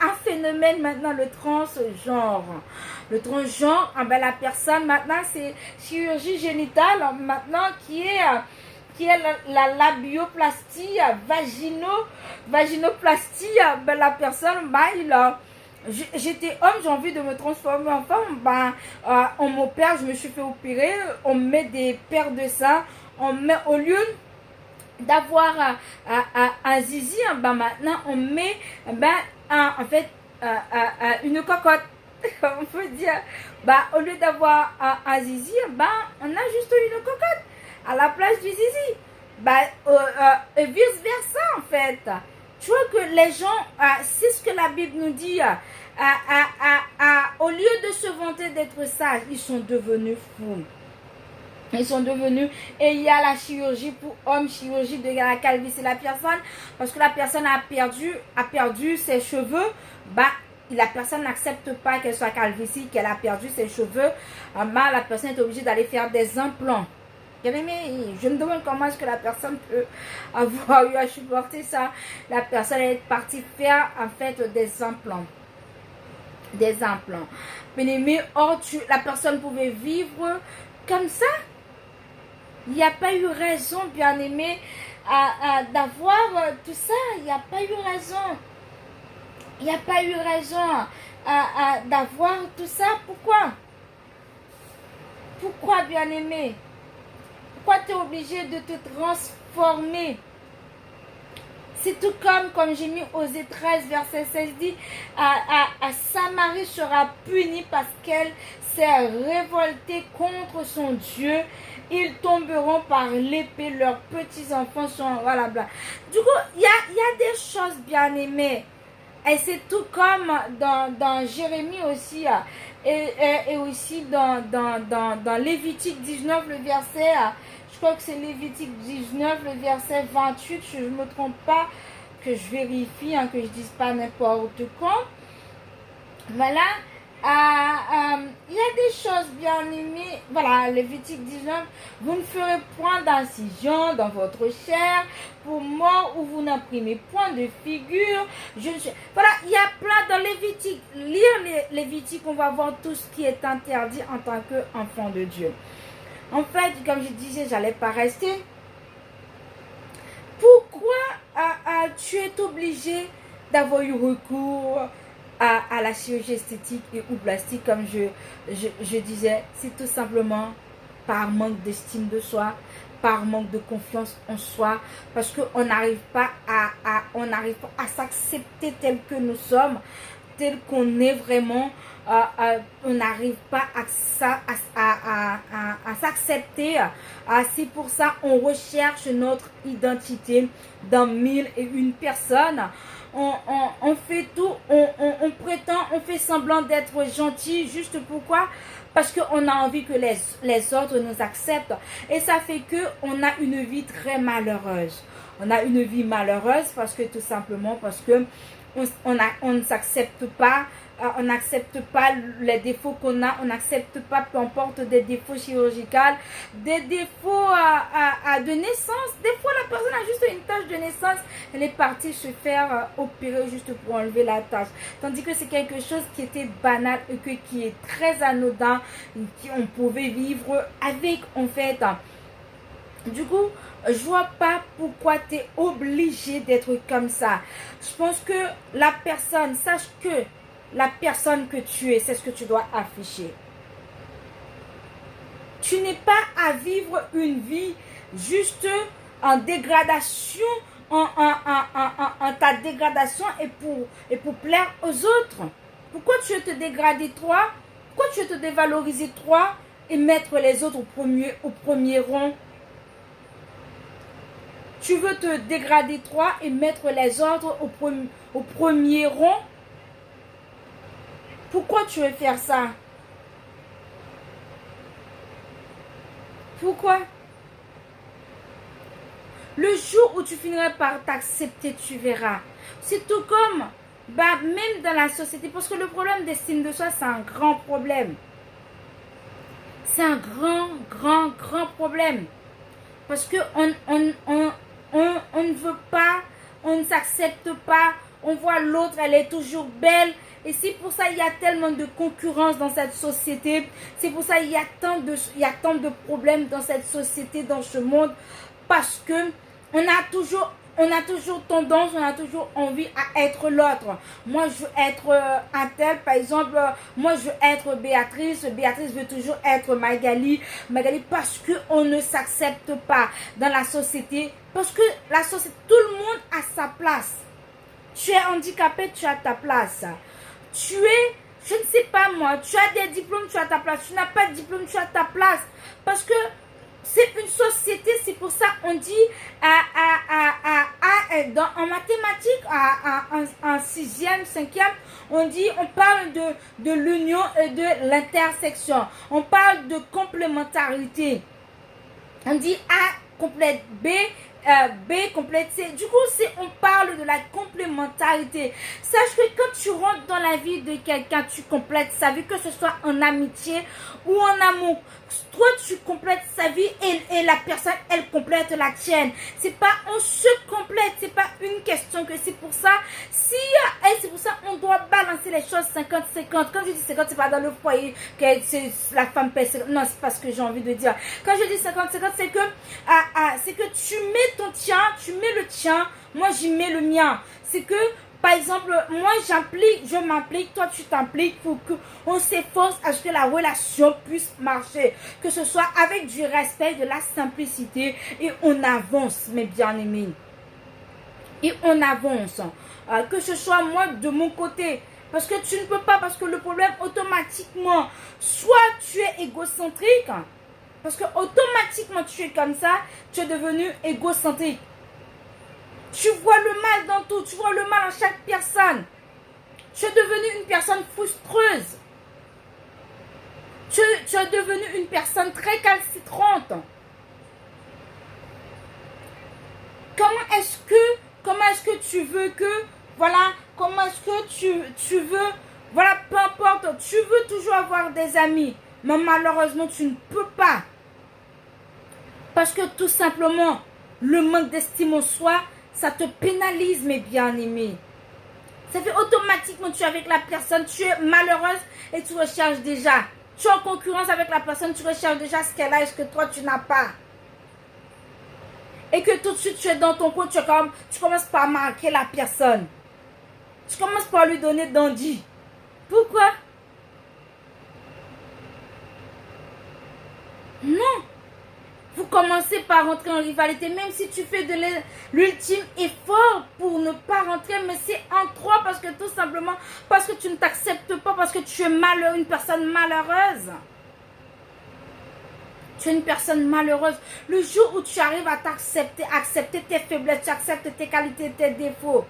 un phénomène maintenant, le transgenre. Le transgenre, la personne, maintenant, c'est chirurgie génitale, maintenant, qui est la labioplastie, vaginoplastie. La personne, j'étais homme, j'ai envie de me transformer en femme. On m'opère, je me suis fait opérer, on me met des paires de seins, au lieu d'avoir un zizi, maintenant on met en fait une cocotte, on peut dire. Au lieu d'avoir un zizi, on a juste une cocotte à la place du zizi. Et vice versa, en fait. Tu vois que les gens, c'est ce que la Bible nous dit, au lieu de se vanter d'être sages, ils sont devenus fous. Ils sont devenus, et il y a la chirurgie pour hommes, chirurgie de la calvitie. La personne, parce que la personne a perdu ses cheveux, la personne n'accepte pas qu'elle soit calvitie, qu'elle a perdu ses cheveux. La personne est obligée d'aller faire des implants. Bien aimé, je me demande comment est-ce que la personne peut avoir eu à supporter ça. La personne est partie faire en fait des implants. Des implants. Bien aimé, la personne pouvait vivre comme ça. Il n'y a pas eu raison, bien aimé, d'avoir tout ça. Il n'y a pas eu raison. Il n'y a pas eu raison d'avoir tout ça. Pourquoi? Pourquoi, bien aimé? Pourquoi tu es obligé de te transformer? C'est tout comme j'ai mis Osée 13, verset 16, dit, Samarie sera punie parce qu'elle s'est révoltée contre son Dieu. Ils tomberont par l'épée, leurs petits-enfants sont... Voilà, bla. Du coup, il y a des choses bien aimées. Et c'est tout comme dans Jérémie aussi, et aussi dans Lévitique 19, le verset, je crois que c'est Lévitique 19, le verset 28, je ne me trompe pas, que je vérifie, que je ne dise pas n'importe quoi. Voilà. Il y a des choses bien aimées. Voilà, Lévitique 19. Vous ne ferez point d'incision dans votre chair pour mort ou vous n'imprimez point de figure. Voilà, il y a plein dans Lévitique. Lire les Lévitique, on va voir tout ce qui est interdit en tant qu'enfant de Dieu. En fait, comme je disais, j'allais pas rester. Pourquoi tu es obligé d'avoir eu recours à la chirurgie esthétique et ou plastique, comme je disais? C'est tout simplement par manque d'estime de soi, par manque de confiance en soi, parce qu'on n'arrive pas à s'accepter tel que nous sommes, tel qu'on est vraiment. On n'arrive pas à s'accepter. C'est pour ça on recherche notre identité dans 1001 personnes. On fait tout, on prétend, on fait semblant d'être gentil. Juste pourquoi? Parce qu'on a envie que les autres nous acceptent. Et ça fait qu'on a une vie très malheureuse. On a une vie malheureuse parce que tout simplement parce que on ne s'accepte pas. On n'accepte pas les défauts qu'on a, on n'accepte pas, peu importe, des défauts chirurgicaux, des défauts de naissance. Des fois, la personne a juste une tache de naissance, elle est partie se faire opérer juste pour enlever la tache. Tandis que c'est quelque chose qui était banal et qui est très anodin, qu'on pouvait vivre avec, en fait. Du coup, je vois pas pourquoi tu es obligé d'être comme ça. Je pense que la personne, sache que la personne que tu es, c'est ce que tu dois afficher. Tu n'es pas à vivre une vie juste en dégradation, en ta dégradation et pour plaire aux autres. Pourquoi tu veux te dégrader toi? Pourquoi tu veux te dévaloriser toi et mettre les autres au premier rang? Tu veux te dégrader toi et mettre les autres au premier rang? Pourquoi tu veux faire ça? Pourquoi? Le jour où tu finiras par t'accepter, tu verras. C'est tout comme, même dans la société, parce que le problème d'estime de soi, c'est un grand problème. C'est un grand problème. Parce que on ne veut pas, on ne s'accepte pas, on voit l'autre, elle est toujours belle. Et c'est pour ça qu'il y a tellement de concurrence dans cette société. C'est pour ça qu'il y a tant de problèmes dans cette société, dans ce monde. Parce que on a toujours tendance, on a toujours envie à être l'autre. Moi, je veux être un tel, par exemple. Moi, je veux être Béatrice. Béatrice veut toujours être Magali. Magali, parce qu'on ne s'accepte pas dans la société. Parce que la société, tout le monde a sa place. Tu es handicapé, tu as ta place. Tu es, je ne sais pas moi, tu as des diplômes, tu as ta place. Tu n'as pas de diplôme, tu as ta place. Parce que c'est une société, c'est pour ça on dit en mathématiques, en 6e, 5e, on parle de l'union et de l'intersection. On parle de complémentarité. On dit A complète B, B complète C. Du coup, on parle de la complémentarité. Sache que quand tu rentres dans la vie de quelqu'un, tu complètes sa vie, que ce soit en amitié ou en amour. Toi, tu complètes sa vie et la personne, elle complète la tienne. C'est pas, on se complète, c'est pas une question que c'est pour ça. C'est pour ça, on doit balancer les choses 50-50. Quand je dis 50, c'est pas dans le foyer que la femme paie 50. Non, c'est pas ce que j'ai envie de dire. Quand je dis 50-50, c'est que tu mets ton tien, tu mets le tien, moi j'y mets le mien. C'est que, par exemple, moi je m'implique, toi tu t'impliques pour qu'on s'efforce à ce que la relation puisse marcher. Que ce soit avec du respect, de la simplicité et on avance, mes bien-aimés. et on avance. Que ce soit moi de mon côté. Parce que tu ne peux pas, parce que le problème automatiquement, soit tu es égocentrique, parce que automatiquement tu es comme ça, tu es devenu égocentrique. Tu vois le mal dans tout, tu vois le mal en chaque personne. Tu es devenu une personne frustreuse. Tu es devenu une personne très calcitrante. Comment est-ce que tu veux que, voilà, comment est-ce que tu veux, voilà, peu importe, tu veux toujours avoir des amis, mais malheureusement, tu ne peux pas. Parce que tout simplement, le manque d'estime en soi, ça te pénalise, mes bien-aimés. Ça fait automatiquement, tu es avec la personne, tu es malheureuse et tu recherches déjà. Tu es en concurrence avec la personne, tu recherches déjà ce qu'elle a et ce que toi, tu n'as pas. Et que tout de suite, tu es dans ton coin, tu commences par marquer la personne. Tu commences par lui donner dandy. Pourquoi? Non. Vous commencez par rentrer en rivalité, même si tu fais de l'ultime effort pour ne pas rentrer, mais c'est en toi parce que tout simplement, parce que tu ne t'acceptes pas, parce que tu es malheureux, une personne malheureuse. Tu es une personne malheureuse. Le jour où tu arrives à t'accepter, accepter tes faiblesses, tu acceptes tes qualités, tes défauts.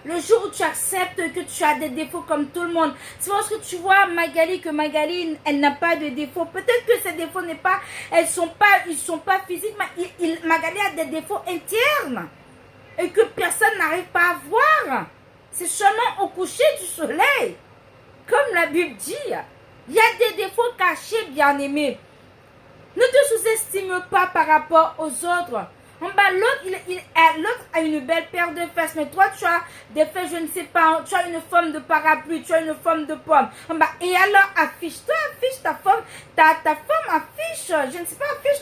Le jour où tu acceptes que tu as des défauts comme tout le monde. C'est parce que tu vois Magali, que Magali, elle n'a pas de défauts. Peut-être que ces défauts ils sont pas physiques, mais Magali a des défauts internes. Et que personne n'arrive pas à voir. C'est seulement au coucher du soleil. Comme la Bible dit. Il y a des défauts cachés, bien-aimés. Ne te sous-estime pas par rapport aux autres. En bas, l'autre a une belle paire de fesses, mais toi, tu as des fesses, je ne sais pas, tu as une forme de parapluie, tu as une forme de pomme. En bas, et alors, affiche-toi, affiche ta forme, ta forme, affiche, je ne sais pas, affiche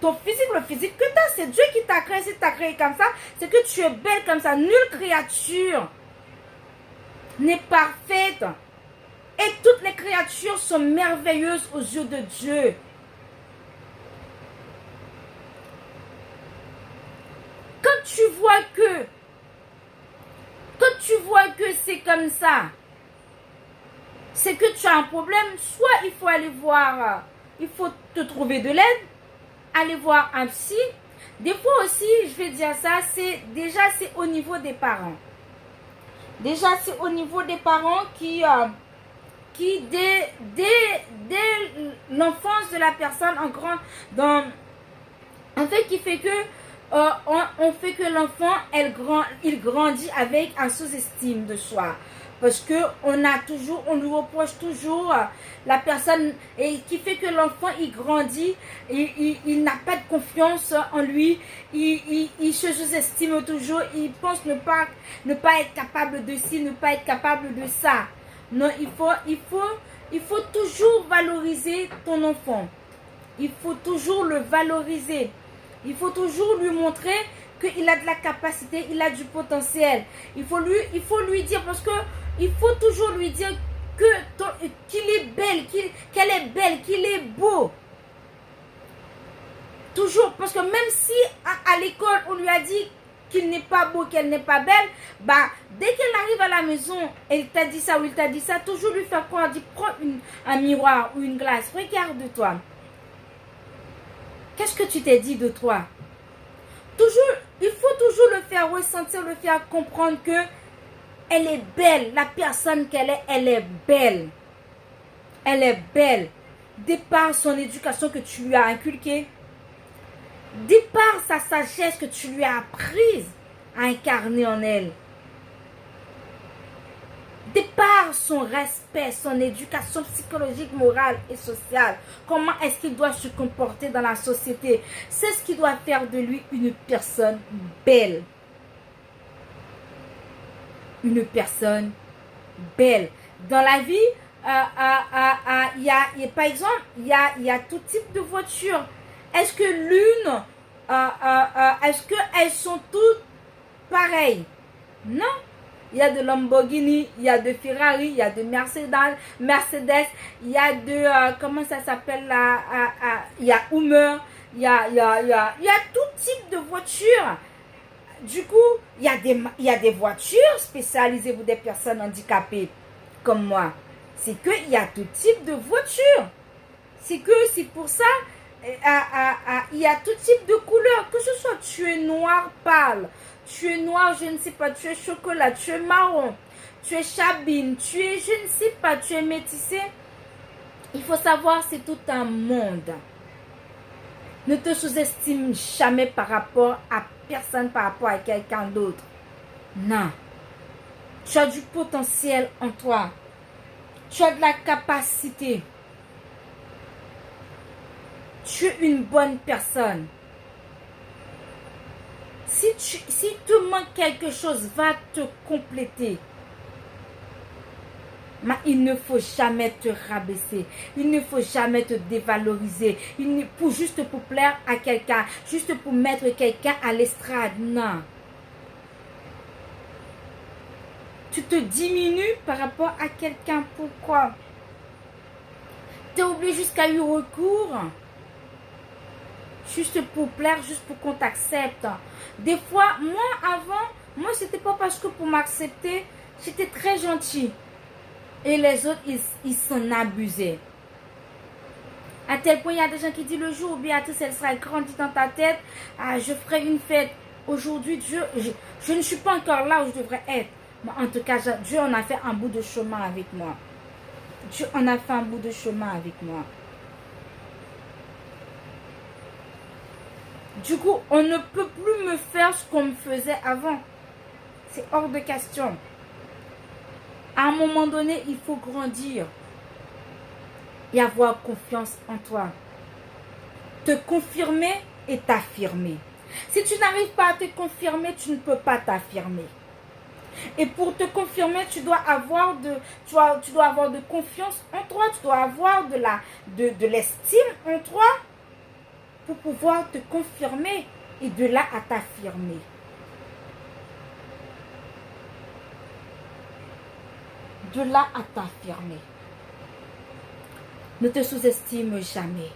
ton physique, le physique que tu as. C'est Dieu qui t'a créé, si tu as créé comme ça, c'est que tu es belle comme ça. Nulle créature n'est parfaite. Et toutes les créatures sont merveilleuses aux yeux de Dieu. Quand tu vois que c'est comme ça, c'est que tu as un problème, soit il faut aller voir, il faut te trouver de l'aide, aller voir un psy. Des fois aussi, je vais dire ça, c'est au niveau des parents. Déjà, c'est au niveau des parents qui dès l'enfance de la personne en fait, qui fait que on fait que l'enfant, il grandit avec un sous-estime de soi. Parce que on lui reproche toujours la personne, et qui fait que l'enfant, il grandit, il n'a pas de confiance en lui, il se sous-estime toujours, il pense ne pas être capable de ci, ne pas être capable de ça. Non, il faut toujours valoriser ton enfant. Il faut toujours le valoriser. Il faut toujours lui montrer qu'il a de la capacité, il a du potentiel. Il faut lui dire, parce que il faut toujours lui dire qu'il est belle, qu'elle est belle, qu'il est beau. Toujours, parce que même si à l'école on lui a dit qu'il n'est pas beau, qu'elle n'est pas belle, dès qu'elle arrive à la maison, elle t'a dit ça ou il t'a dit ça, toujours lui faire croire, dit prends un miroir ou une glace, regarde-toi. Qu'est-ce que tu t'es dit de toi? Il faut toujours le faire ressentir, le faire comprendre que elle est belle. La personne qu'elle est, elle est belle. Elle est belle. De par son éducation que tu lui as inculquée, de par sa sagesse que tu lui as apprise à incarner en elle, de par son respect, son éducation psychologique, morale et sociale, comment est-ce qu'il doit se comporter dans la société, c'est ce qui doit faire de lui une personne belle. Une personne belle. Dans la vie, par exemple, il y a tout type de voitures. Est-ce que est-ce qu'elles sont toutes pareilles? Non. Il y a de Lamborghini, il y a de Ferrari, il y a de Mercedes, il y a de, comment ça s'appelle là, il y a Hummer, il y a tout type de voitures. du coup, il y a des voitures spécialisées pour des personnes handicapées comme moi. C'est qu'il y a tout type de voitures. C'est pour ça, il y a tout type de couleurs. Que ce soit tu es noir pâle, tu es noir, je ne sais pas, tu es chocolat, tu es marron, tu es chabine, tu es, je ne sais pas, tu es métissé. Il faut savoir, c'est tout un monde. Ne te sous-estime jamais par rapport à personne, par rapport à quelqu'un d'autre. Non. Tu as du potentiel en toi. Tu as de la capacité. Tu es une bonne personne. Si te manque quelque chose, va te compléter. Mais il ne faut jamais te rabaisser. Il ne faut jamais te dévaloriser. Juste pour plaire à quelqu'un. Juste pour mettre quelqu'un à l'estrade. Non. Tu te diminues par rapport à quelqu'un. Pourquoi? Tu es obligé jusqu'à eu recours. Juste pour plaire, juste pour qu'on t'accepte. Des fois, moi c'était pas parce que pour m'accepter, j'étais très gentille. Et les autres, ils s'en abusaient. À tel point, il y a des gens qui disent le jour où Béatrice, elle sera grandie dans ta tête, je ferai une fête. Aujourd'hui, je ne suis pas encore là où je devrais être. Mais en tout cas, Dieu en a fait un bout de chemin avec moi. Dieu en a fait un bout de chemin avec moi. Du coup, on ne peut plus me faire ce qu'on me faisait avant. C'est hors de question. À un moment donné, il faut grandir et avoir confiance en toi. Te confirmer et t'affirmer. Si tu n'arrives pas à te confirmer, tu ne peux pas t'affirmer. Et pour te confirmer, tu dois avoir de confiance en toi, tu dois avoir de l'estime en toi pour pouvoir te confirmer et de là à t'affirmer. De là à t'affirmer. Ne te sous-estime jamais.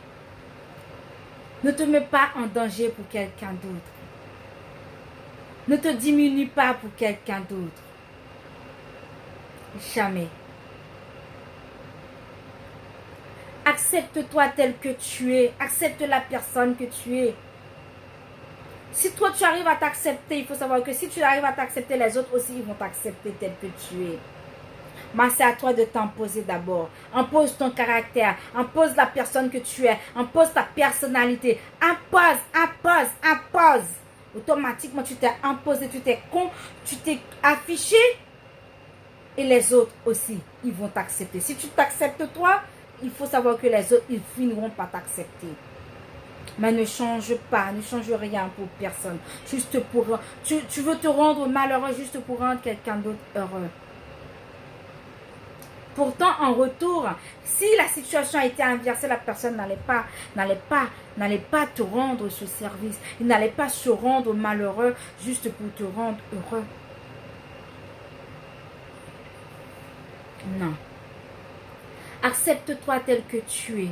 Ne te mets pas en danger pour quelqu'un d'autre. Ne te diminue pas pour quelqu'un d'autre. Jamais. Accepte-toi tel que tu es. Accepte la personne que tu es. Si toi tu arrives à t'accepter, il faut savoir que si tu arrives à t'accepter, les autres aussi ils vont t'accepter tel que tu es. Mais c'est à toi de t'imposer d'abord. Impose ton caractère. Impose la personne que tu es. Impose ta personnalité. Impose. Automatiquement, tu t'es imposé, tu t'es affiché. Et les autres aussi, ils vont t'accepter. Si tu t'acceptes toi, il faut savoir que les autres, ils finiront par t'accepter. Mais ne change pas, ne change rien pour personne. Juste pour... Tu veux te rendre malheureux juste pour rendre quelqu'un d'autre heureux. Pourtant, en retour, si la situation a été inversée, la personne n'allait pas te rendre ce service. Il n'allait pas se rendre malheureux juste pour te rendre heureux. Non. Accepte-toi tel que tu es.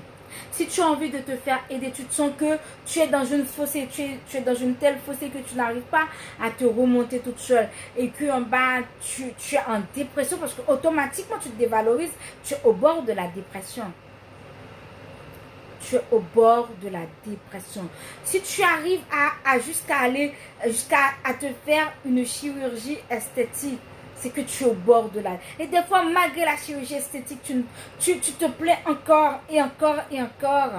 Si tu as envie de te faire aider, tu te sens que tu es dans une fossée, tu es dans une telle fossé que tu n'arrives pas à te remonter toute seule et que en bas tu es en dépression parce que automatiquement tu te dévalorises, tu es au bord de la dépression. Tu es au bord de la dépression. Si tu arrives jusqu'à te faire une chirurgie esthétique, c'est que tu es au bord de la... Et des fois, malgré la chirurgie esthétique, tu te plais encore et encore et encore.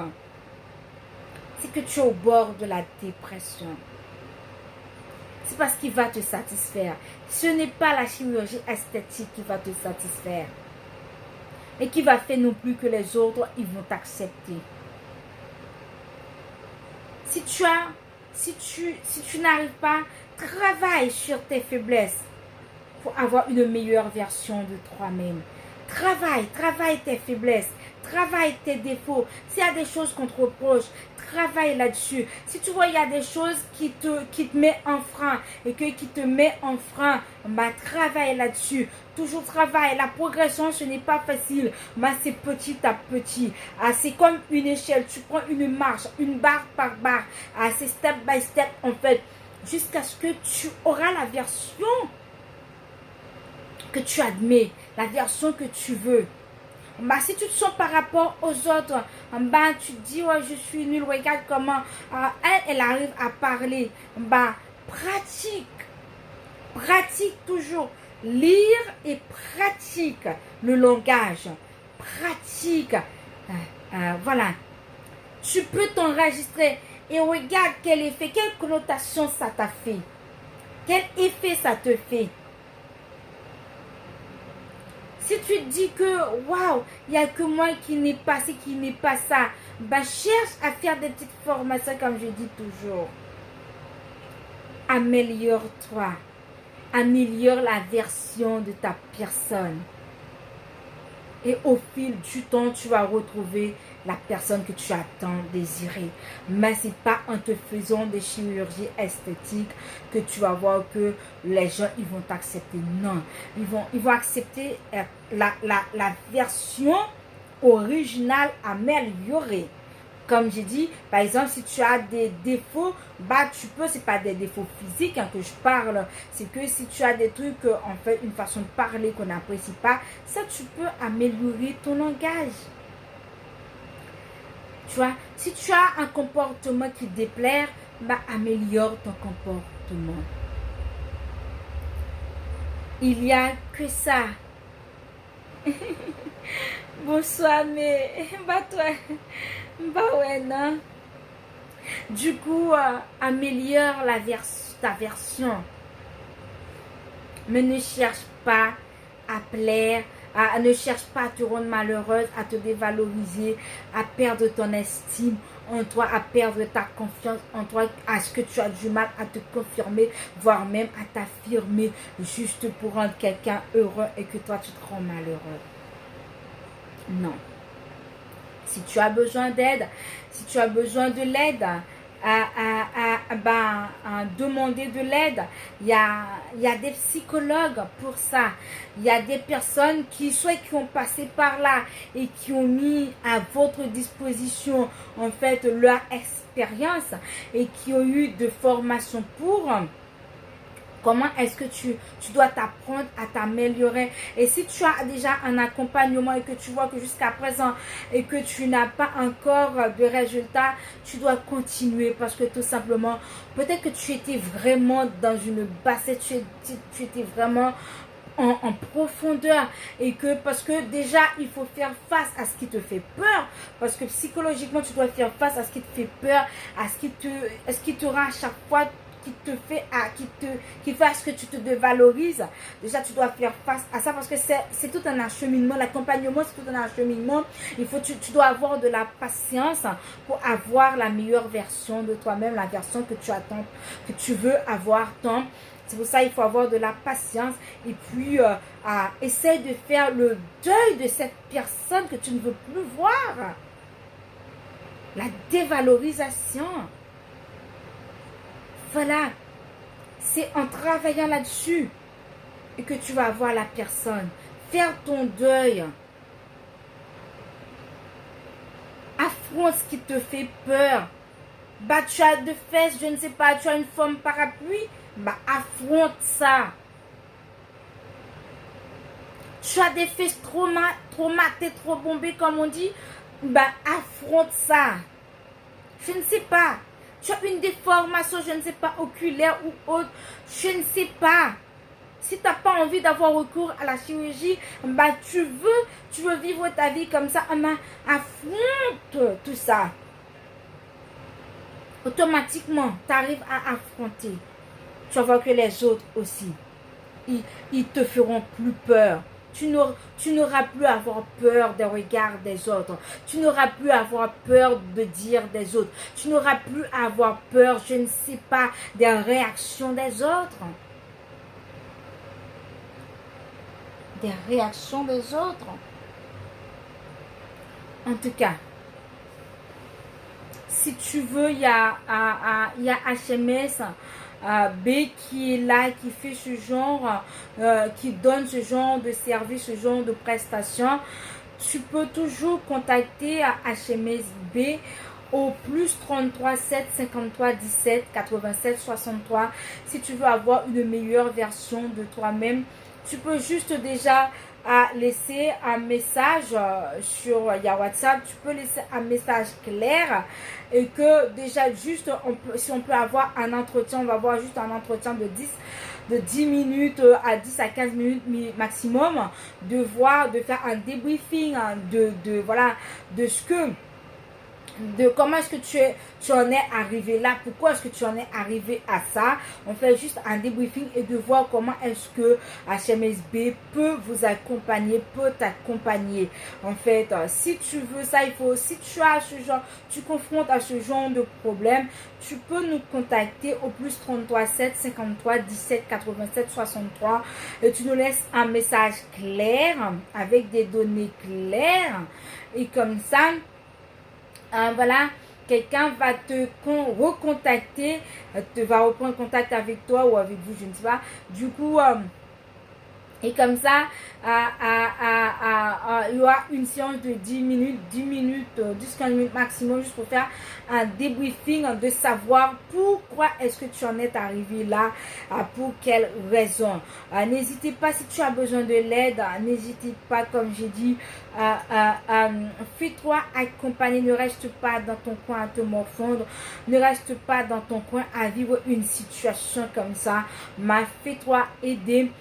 C'est que tu es au bord de la dépression. C'est parce qu'il va te satisfaire. Ce n'est pas la chirurgie esthétique qui va te satisfaire. Et qui va faire non plus que les autres, ils vont t'accepter. Si tu n'arrives pas, travaille sur tes faiblesses. Pour avoir une meilleure version de toi-même. Travaille tes faiblesses, travaille tes défauts. S'il y a des choses qu'on te reproche, travaille là-dessus. Si tu vois, il y a des choses qui te met en frein et qui te met en frein, bah, travaille là-dessus. Toujours travaille. La progression, ce n'est pas facile, mais c'est petit à petit. C'est comme une échelle. Tu prends une marche, une barre par barre. C'est step by step, en fait. jusqu'à ce que tu auras la version que tu admets, la version que tu veux. Bah, si tu te sens par rapport aux autres, bah, tu te dis, ouais, je suis nulle, regarde comment elle arrive à parler. Bah, pratique toujours. Lire et pratique le langage. Pratique. Voilà. Tu peux t'enregistrer et regarde quel effet, quelle connotation ça t'a fait. Quel effet ça te fait. Si tu te dis que, waouh, il n'y a que moi qui n'ai pas ci, qui n'ai pas ça, bah, cherche à faire des petites formations comme je dis toujours. Améliore-toi. Améliore la version de ta personne. Et au fil du temps, tu vas retrouver la personne que tu as tant désirée. Mais ce n'est pas en te faisant des chirurgies esthétiques que tu vas voir que les gens ils vont t'accepter. Non, ils vont accepter la version originale améliorée. Comme j'ai dit, par exemple, si tu as des défauts, bah tu peux, c'est pas des défauts physiques que je parle, c'est que si tu as des trucs, en fait, une façon de parler qu'on n'apprécie pas, ça tu peux améliorer ton langage. Tu vois, si tu as un comportement qui te déplaire, bah améliore ton comportement. Il n'y a que ça. Bonsoir, mais bah toi, bah ouais, non. Du coup, améliore ta version. Mais ne cherche pas à plaire, ne cherche pas à te rendre malheureuse, à te dévaloriser, à perdre ton estime en toi, à perdre ta confiance en toi, à ce que tu as du mal à te confirmer, voire même à t'affirmer, juste pour rendre quelqu'un heureux et que toi tu te rends malheureux. Non. Si tu as besoin d'aide, si tu as besoin de l'aide, demander de l'aide. Il y a des psychologues pour ça. Il y a des personnes qui ont passé par là et qui ont mis à votre disposition en fait leur expérience et qui ont eu de formation pour. Comment est-ce que tu dois t'apprendre à t'améliorer? Et si tu as déjà un accompagnement et que tu vois que jusqu'à présent et que tu n'as pas encore de résultats, tu dois continuer parce que tout simplement, peut-être que tu étais vraiment dans une bassesse, tu étais vraiment en profondeur et que parce que déjà il faut faire face à ce qui te fait peur parce que psychologiquement tu dois faire face à ce qui te fait peur, à ce qui te rend à chaque fois qui fasse que tu te dévalorises. Déjà tu dois faire face à ça parce que c'est tout un acheminement. L'accompagnement c'est tout un acheminement. Tu dois avoir de la patience pour avoir la meilleure version de toi-même, la version que tu attends, que tu veux avoir tant. C'est pour ça qu'il faut avoir de la patience et puis essaye de faire le deuil de cette personne que tu ne veux plus voir. La dévalorisation. Voilà, c'est en travaillant là-dessus que tu vas voir la personne. Faire ton deuil. Affronte ce qui te fait peur. Bah, tu as de fesses, je ne sais pas, tu as une forme parapluie. Bah, affronte ça. Tu as des fesses trop matées, trop bombées, comme on dit. Bah, affronte ça. Je ne sais pas. Tu as une déformation, je ne sais pas, oculaire ou autre. Je ne sais pas. Si tu n'as pas envie d'avoir recours à la chirurgie, bah tu veux vivre ta vie comme ça. Affronte tout ça. Automatiquement, tu arrives à affronter. Tu vas voir que les autres aussi, ils te feront plus peur. Tu n'auras plus à avoir peur des regards des autres. Tu n'auras plus à avoir peur de dire des autres. Tu n'auras plus à avoir peur, je ne sais pas, des réactions des autres. Des réactions des autres. En tout cas, si tu veux, il y a HMS B qui est là, qui fait ce genre, qui donne ce genre de service, ce genre de prestations. Tu peux toujours contacter HMS B au plus 33 7 53 17 87 63. Si tu veux avoir une meilleure version de toi-même, tu peux juste déjà laisser un message sur WhatsApp. Tu peux laisser un message clair et que déjà juste si on peut avoir un entretien, on va avoir juste un entretien de 10 minutes à 10 à 15 minutes maximum, de faire un débriefing voilà, de ce que comment est-ce que tu en es arrivé là, pourquoi est-ce que tu en es arrivé à ça. On fait juste un débriefing et de voir comment est-ce que HMSB peut vous accompagner, peut t'accompagner. En fait, si tu veux ça, si tu as tu confrontes à ce genre de problème, tu peux nous contacter au plus 33 7 53 17 87 63 et tu nous laisses un message clair avec des données claires et comme ça, voilà, quelqu'un va te recontacter, va reprendre contact avec toi ou avec vous, je ne sais pas. Du coup, et comme ça, il y aura une séance de 10 minutes, 10-15 minutes maximum, juste pour faire un débriefing de savoir pourquoi est-ce que tu en es arrivé là, pour quelle raison. N'hésitez pas, si tu as besoin de l'aide, n'hésitez pas, comme j'ai dit, fais-toi accompagner, ne reste pas dans ton coin à te morfondre, ne reste pas dans ton coin à vivre une situation comme ça, mais fais-toi aider.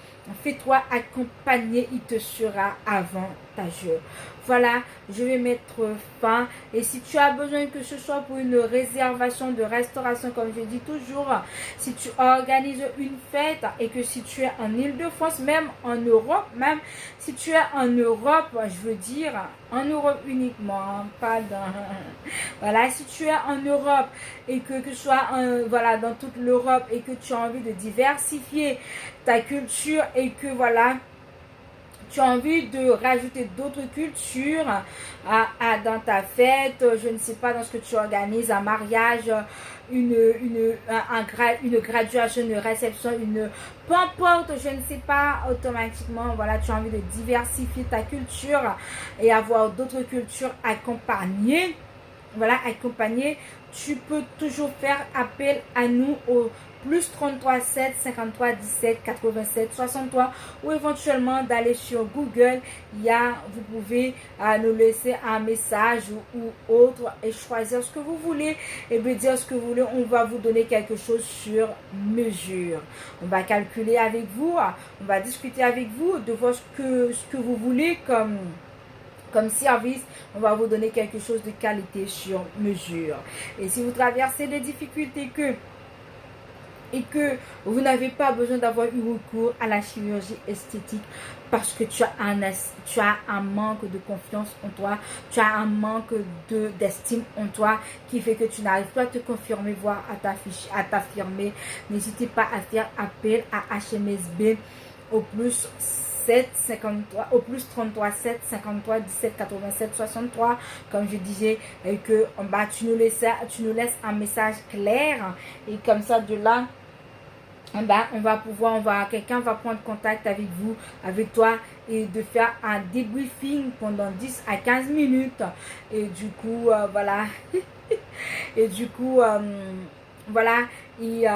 Fais-toi accompagner, il te sera avantageux. Voilà, je vais mettre fin. Et si tu as besoin que ce soit pour une réservation de restauration, comme je dis toujours, si tu organises une fête et que si tu es en Île-de-France, même en Europe, même si tu es en Europe, je veux dire en Europe uniquement, pas dans... Voilà, si tu es en Europe et que ce soit voilà, dans toute l'Europe et que tu as envie de diversifier ta culture et que voilà, tu as envie de rajouter d'autres cultures dans ta fête, je ne sais pas, dans ce que tu organises, un mariage, une graduation, une réception, peu importe, je ne sais pas, automatiquement, voilà, tu as envie de diversifier ta culture et avoir d'autres cultures accompagnées. Voilà, accompagné, tu peux toujours faire appel à nous au plus 33 7 53 17 87 63 ou éventuellement d'aller sur Google. Vous pouvez nous laisser un message ou autre et choisir ce que vous voulez et me dire ce que vous voulez. On va vous donner quelque chose sur mesure. On va calculer avec vous, on va discuter avec vous de voir ce que vous voulez comme service. On va vous donner quelque chose de qualité sur mesure. Et si vous traversez des difficultés et que vous n'avez pas besoin d'avoir eu recours à la chirurgie esthétique parce que tu as un manque de confiance en toi, tu as un manque d'estime en toi qui fait que tu n'arrives pas à te confirmer, voire à t'affirmer, n'hésitez pas à faire appel à HMSB au plus 53, au plus 33 7 53 17 87 63, comme je disais, et que tu nous laisses un message clair et comme ça de là quelqu'un va prendre contact avec vous, avec toi et de faire un débriefing pendant 10 à 15 minutes et du coup voilà et du coup voilà, et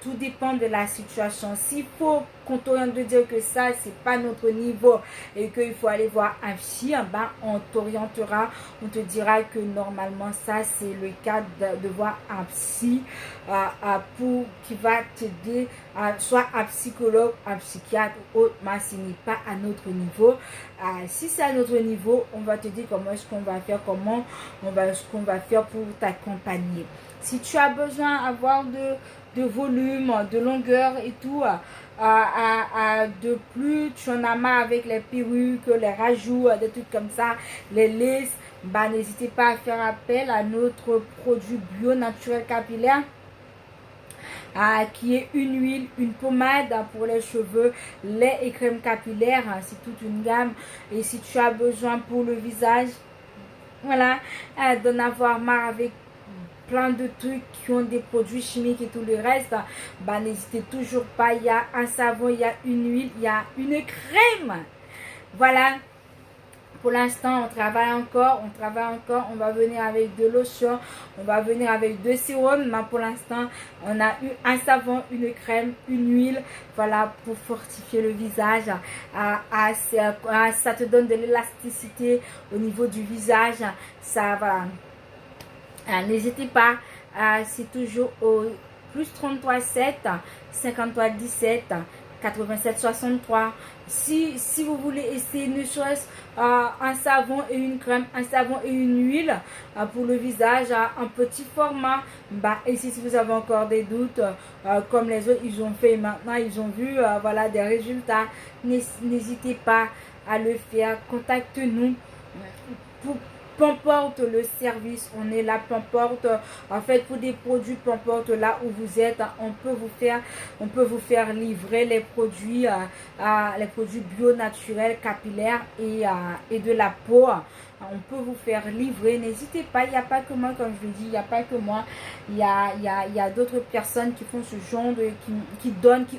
tout dépend de la situation. S'il faut qu'on t'oriente de dire que ça, c'est pas notre niveau et qu'il faut aller voir un psy, on t'orientera, on te dira que normalement ça, c'est le cas de voir un psy qui va t'aider, soit un psychologue, un psychiatre ou autre, mais ce n'est pas à notre niveau. Si c'est à notre niveau, on va te dire comment est-ce qu'on va faire, ce qu'on va faire pour t'accompagner. Si tu as besoin d'avoir de volume, de longueur et tout, de plus, tu en as marre avec les perruques, les rajouts, des trucs comme ça, les lisses, n'hésitez pas à faire appel à notre produit bio naturel capillaire. Qui est une huile, une pommade pour les cheveux, lait et crème capillaire, c'est toute une gamme. Et si tu as besoin pour le visage, voilà, d'en avoir marre avec plein de trucs qui ont des produits chimiques et tout le reste, n'hésitez toujours pas, il y a un savon, il y a une huile, il y a une crème, voilà, Pour l'instant, on travaille encore, on va venir avec de lotion, on va venir avec 2 sérums, mais pour l'instant, on a eu un savon, une crème, une huile, voilà, pour fortifier le visage. Ça te donne de l'élasticité au niveau du visage, ça, voilà. N'hésitez pas, c'est toujours au plus 33 7 53 17 87 63. Si vous voulez essayer ne serait-ce un savon et une crème, un savon et une huile pour le visage en petit format, et si vous avez encore des doutes, comme les autres ils ont fait maintenant, ils ont vu voilà des résultats, n'hésitez pas à le faire. Contacte-nous pour peu importe le service, on est là, peu importe, en fait, pour des produits, peu importe là où vous êtes, on peut vous faire livrer les produits bio naturels, capillaires et de la peau. On peut vous faire livrer, n'hésitez pas, il n'y a pas que moi, comme je le dis, il n'y a pas que moi, il y a d'autres personnes qui font ce genre de, qui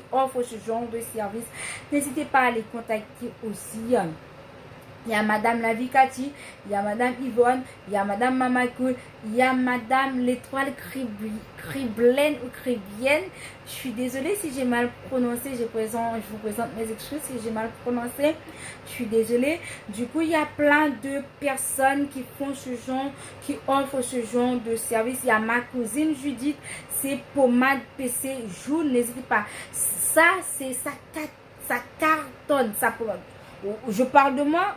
offrent ce genre de service. N'hésitez pas à les contacter aussi. Il y a Madame Lavikati, il y a Madame Yvonne, il y a Madame Mamakoul, il y a Madame l'Étoile Criblaine ou Cribienne. Je suis désolée si j'ai mal prononcé, je vous présente mes excuses si j'ai mal prononcé. Je suis désolée. Du coup, il y a plein de personnes qui font ce genre, qui offrent ce genre de service. Il y a ma cousine Judith, c'est pommade PC jaune, n'hésitez pas. Ça, c'est ça cartonne, ça pommade. Je parle de moi,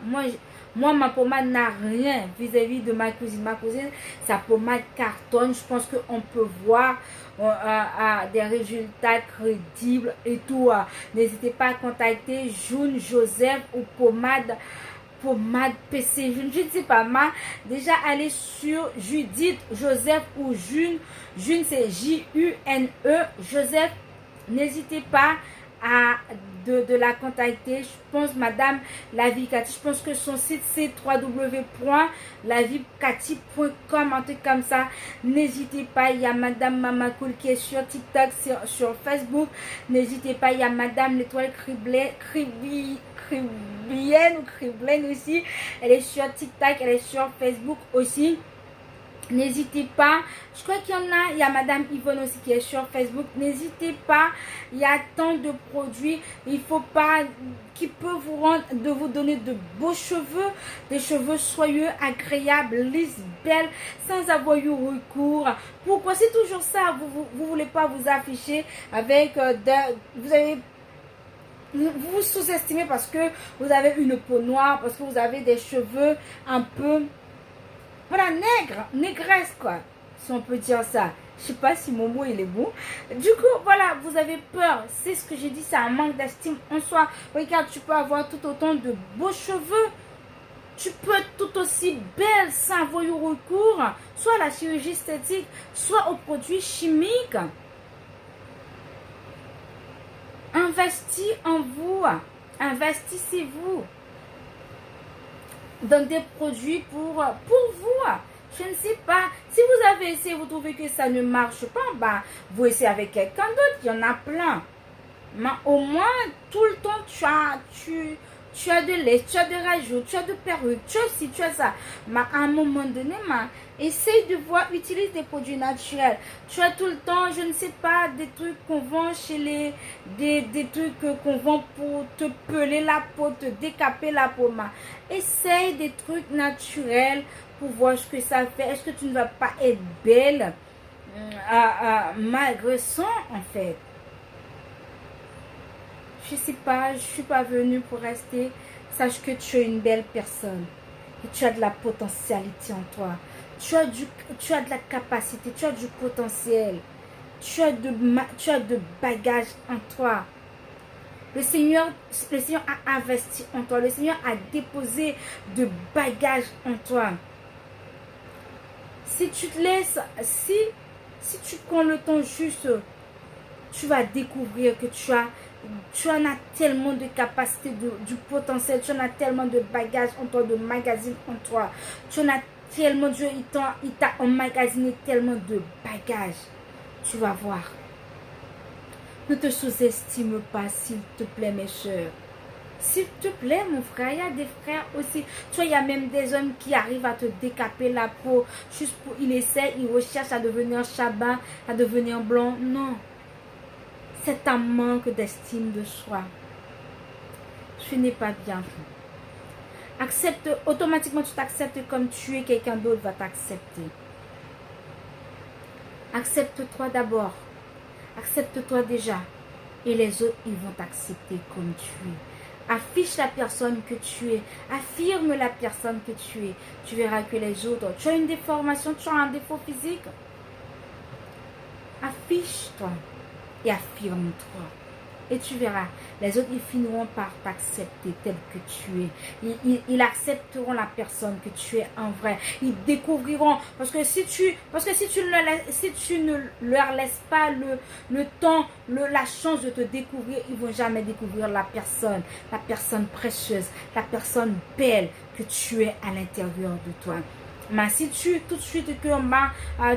ma pommade n'a rien vis-à-vis de ma cousine. Ma cousine, sa pommade cartonne. Je pense qu'on peut voir des résultats crédibles et tout. N'hésitez pas à contacter June Joseph ou pommade PC. Je ne sais pas, déjà allez sur Judith Joseph ou June. June, c'est J-U-N-E. Joseph, n'hésitez pas à de la contacter. Je pense Madame Lavikati, je pense que son site c'est www.lavikati.com, un truc comme ça. N'hésitez pas, il y a Madame Mamakoul qui est sur TikTok, sur Facebook. N'hésitez pas, il y a Madame l'Étoile Cribienne ou Criblaine aussi, elle est sur TikTok, elle est sur Facebook aussi. N'hésitez pas, je crois qu'il y en a, il y a Madame Yvonne aussi qui est sur Facebook. N'hésitez pas, il y a tant de produits, il faut pas, qui peut vous donner de beaux cheveux, des cheveux soyeux, agréables, lisses, belles, sans avoir eu recours. Pourquoi c'est toujours ça, vous voulez pas vous afficher avec, vous vous sous-estimez parce que vous avez une peau noire, parce que vous avez des cheveux un peu, voilà, négresse quoi, si on peut dire ça. Je sais pas si mon mot il est bon. Du coup, voilà, vous avez peur. C'est ce que j'ai dit, c'est un manque d'estime en soi. Regarde, tu peux avoir tout autant de beaux cheveux. Tu peux être tout aussi belle sans avoir eu recours, soit à la chirurgie esthétique, soit aux produits chimiques. Investissez en vous. Investissez-vous dans des produits pour vous. Je ne sais pas. Si vous avez essayé, vous trouvez que ça ne marche pas, vous essayez avec quelqu'un d'autre. Il y en a plein. Mais au moins, tout le temps, tu as de lait, tu as de rajouts, tu as de perruques, tu as ci, tu as ça. Mais à un moment donné, essaye de voir, utilise des produits naturels. Tu as tout le temps, je ne sais pas, des trucs qu'on vend chez des trucs qu'on vend pour te peler la peau, te décaper la peau. Essaye des trucs naturels pour voir ce que ça fait. Est-ce que tu ne vas pas être belle malgré ça, en fait? Je sais pas, je suis pas venue pour rester. Sache que tu es une belle personne. Et tu as de la potentialité en toi. Tu as de la capacité, tu as du potentiel. Tu as de bagages en toi. Le Seigneur a investi en toi. Le Seigneur a déposé de bagages en toi. Si tu te laisses, si tu prends le temps juste, tu vas découvrir que tu en as tellement de capacité, du potentiel, tu en as tellement de bagages en toi, de magazines en toi. Tu en as tellement, Dieu, il t'a emmagasiné tellement de bagages. Tu vas voir. Ne te sous-estime pas, s'il te plaît, mes soeurs. S'il te plaît, mon frère, il y a des frères aussi. Tu vois, il y a même des hommes qui arrivent à te décaper la peau. Juste pour, il essaie, il recherche à devenir chabat, à devenir blanc. Non. C'est un manque d'estime de soi. Ce n'est pas bien. Accepte, automatiquement tu t'acceptes comme tu es, quelqu'un d'autre va t'accepter. Accepte-toi d'abord. Accepte-toi déjà. Et les autres, ils vont t'accepter comme tu es. Affiche la personne que tu es. Affirme la personne que tu es. Tu verras que les autres, tu as une déformation, tu as un défaut physique. Affiche-toi et affirme-toi. Et tu verras, les autres, ils finiront par t'accepter tel que tu es. Ils accepteront la personne que tu es en vrai. Ils découvriront. Parce que si tu ne leur laisses pas le temps, la chance de te découvrir, ils ne vont jamais découvrir la personne précieuse, la personne belle que tu es à l'intérieur de toi. Mais si tu, tout de suite, que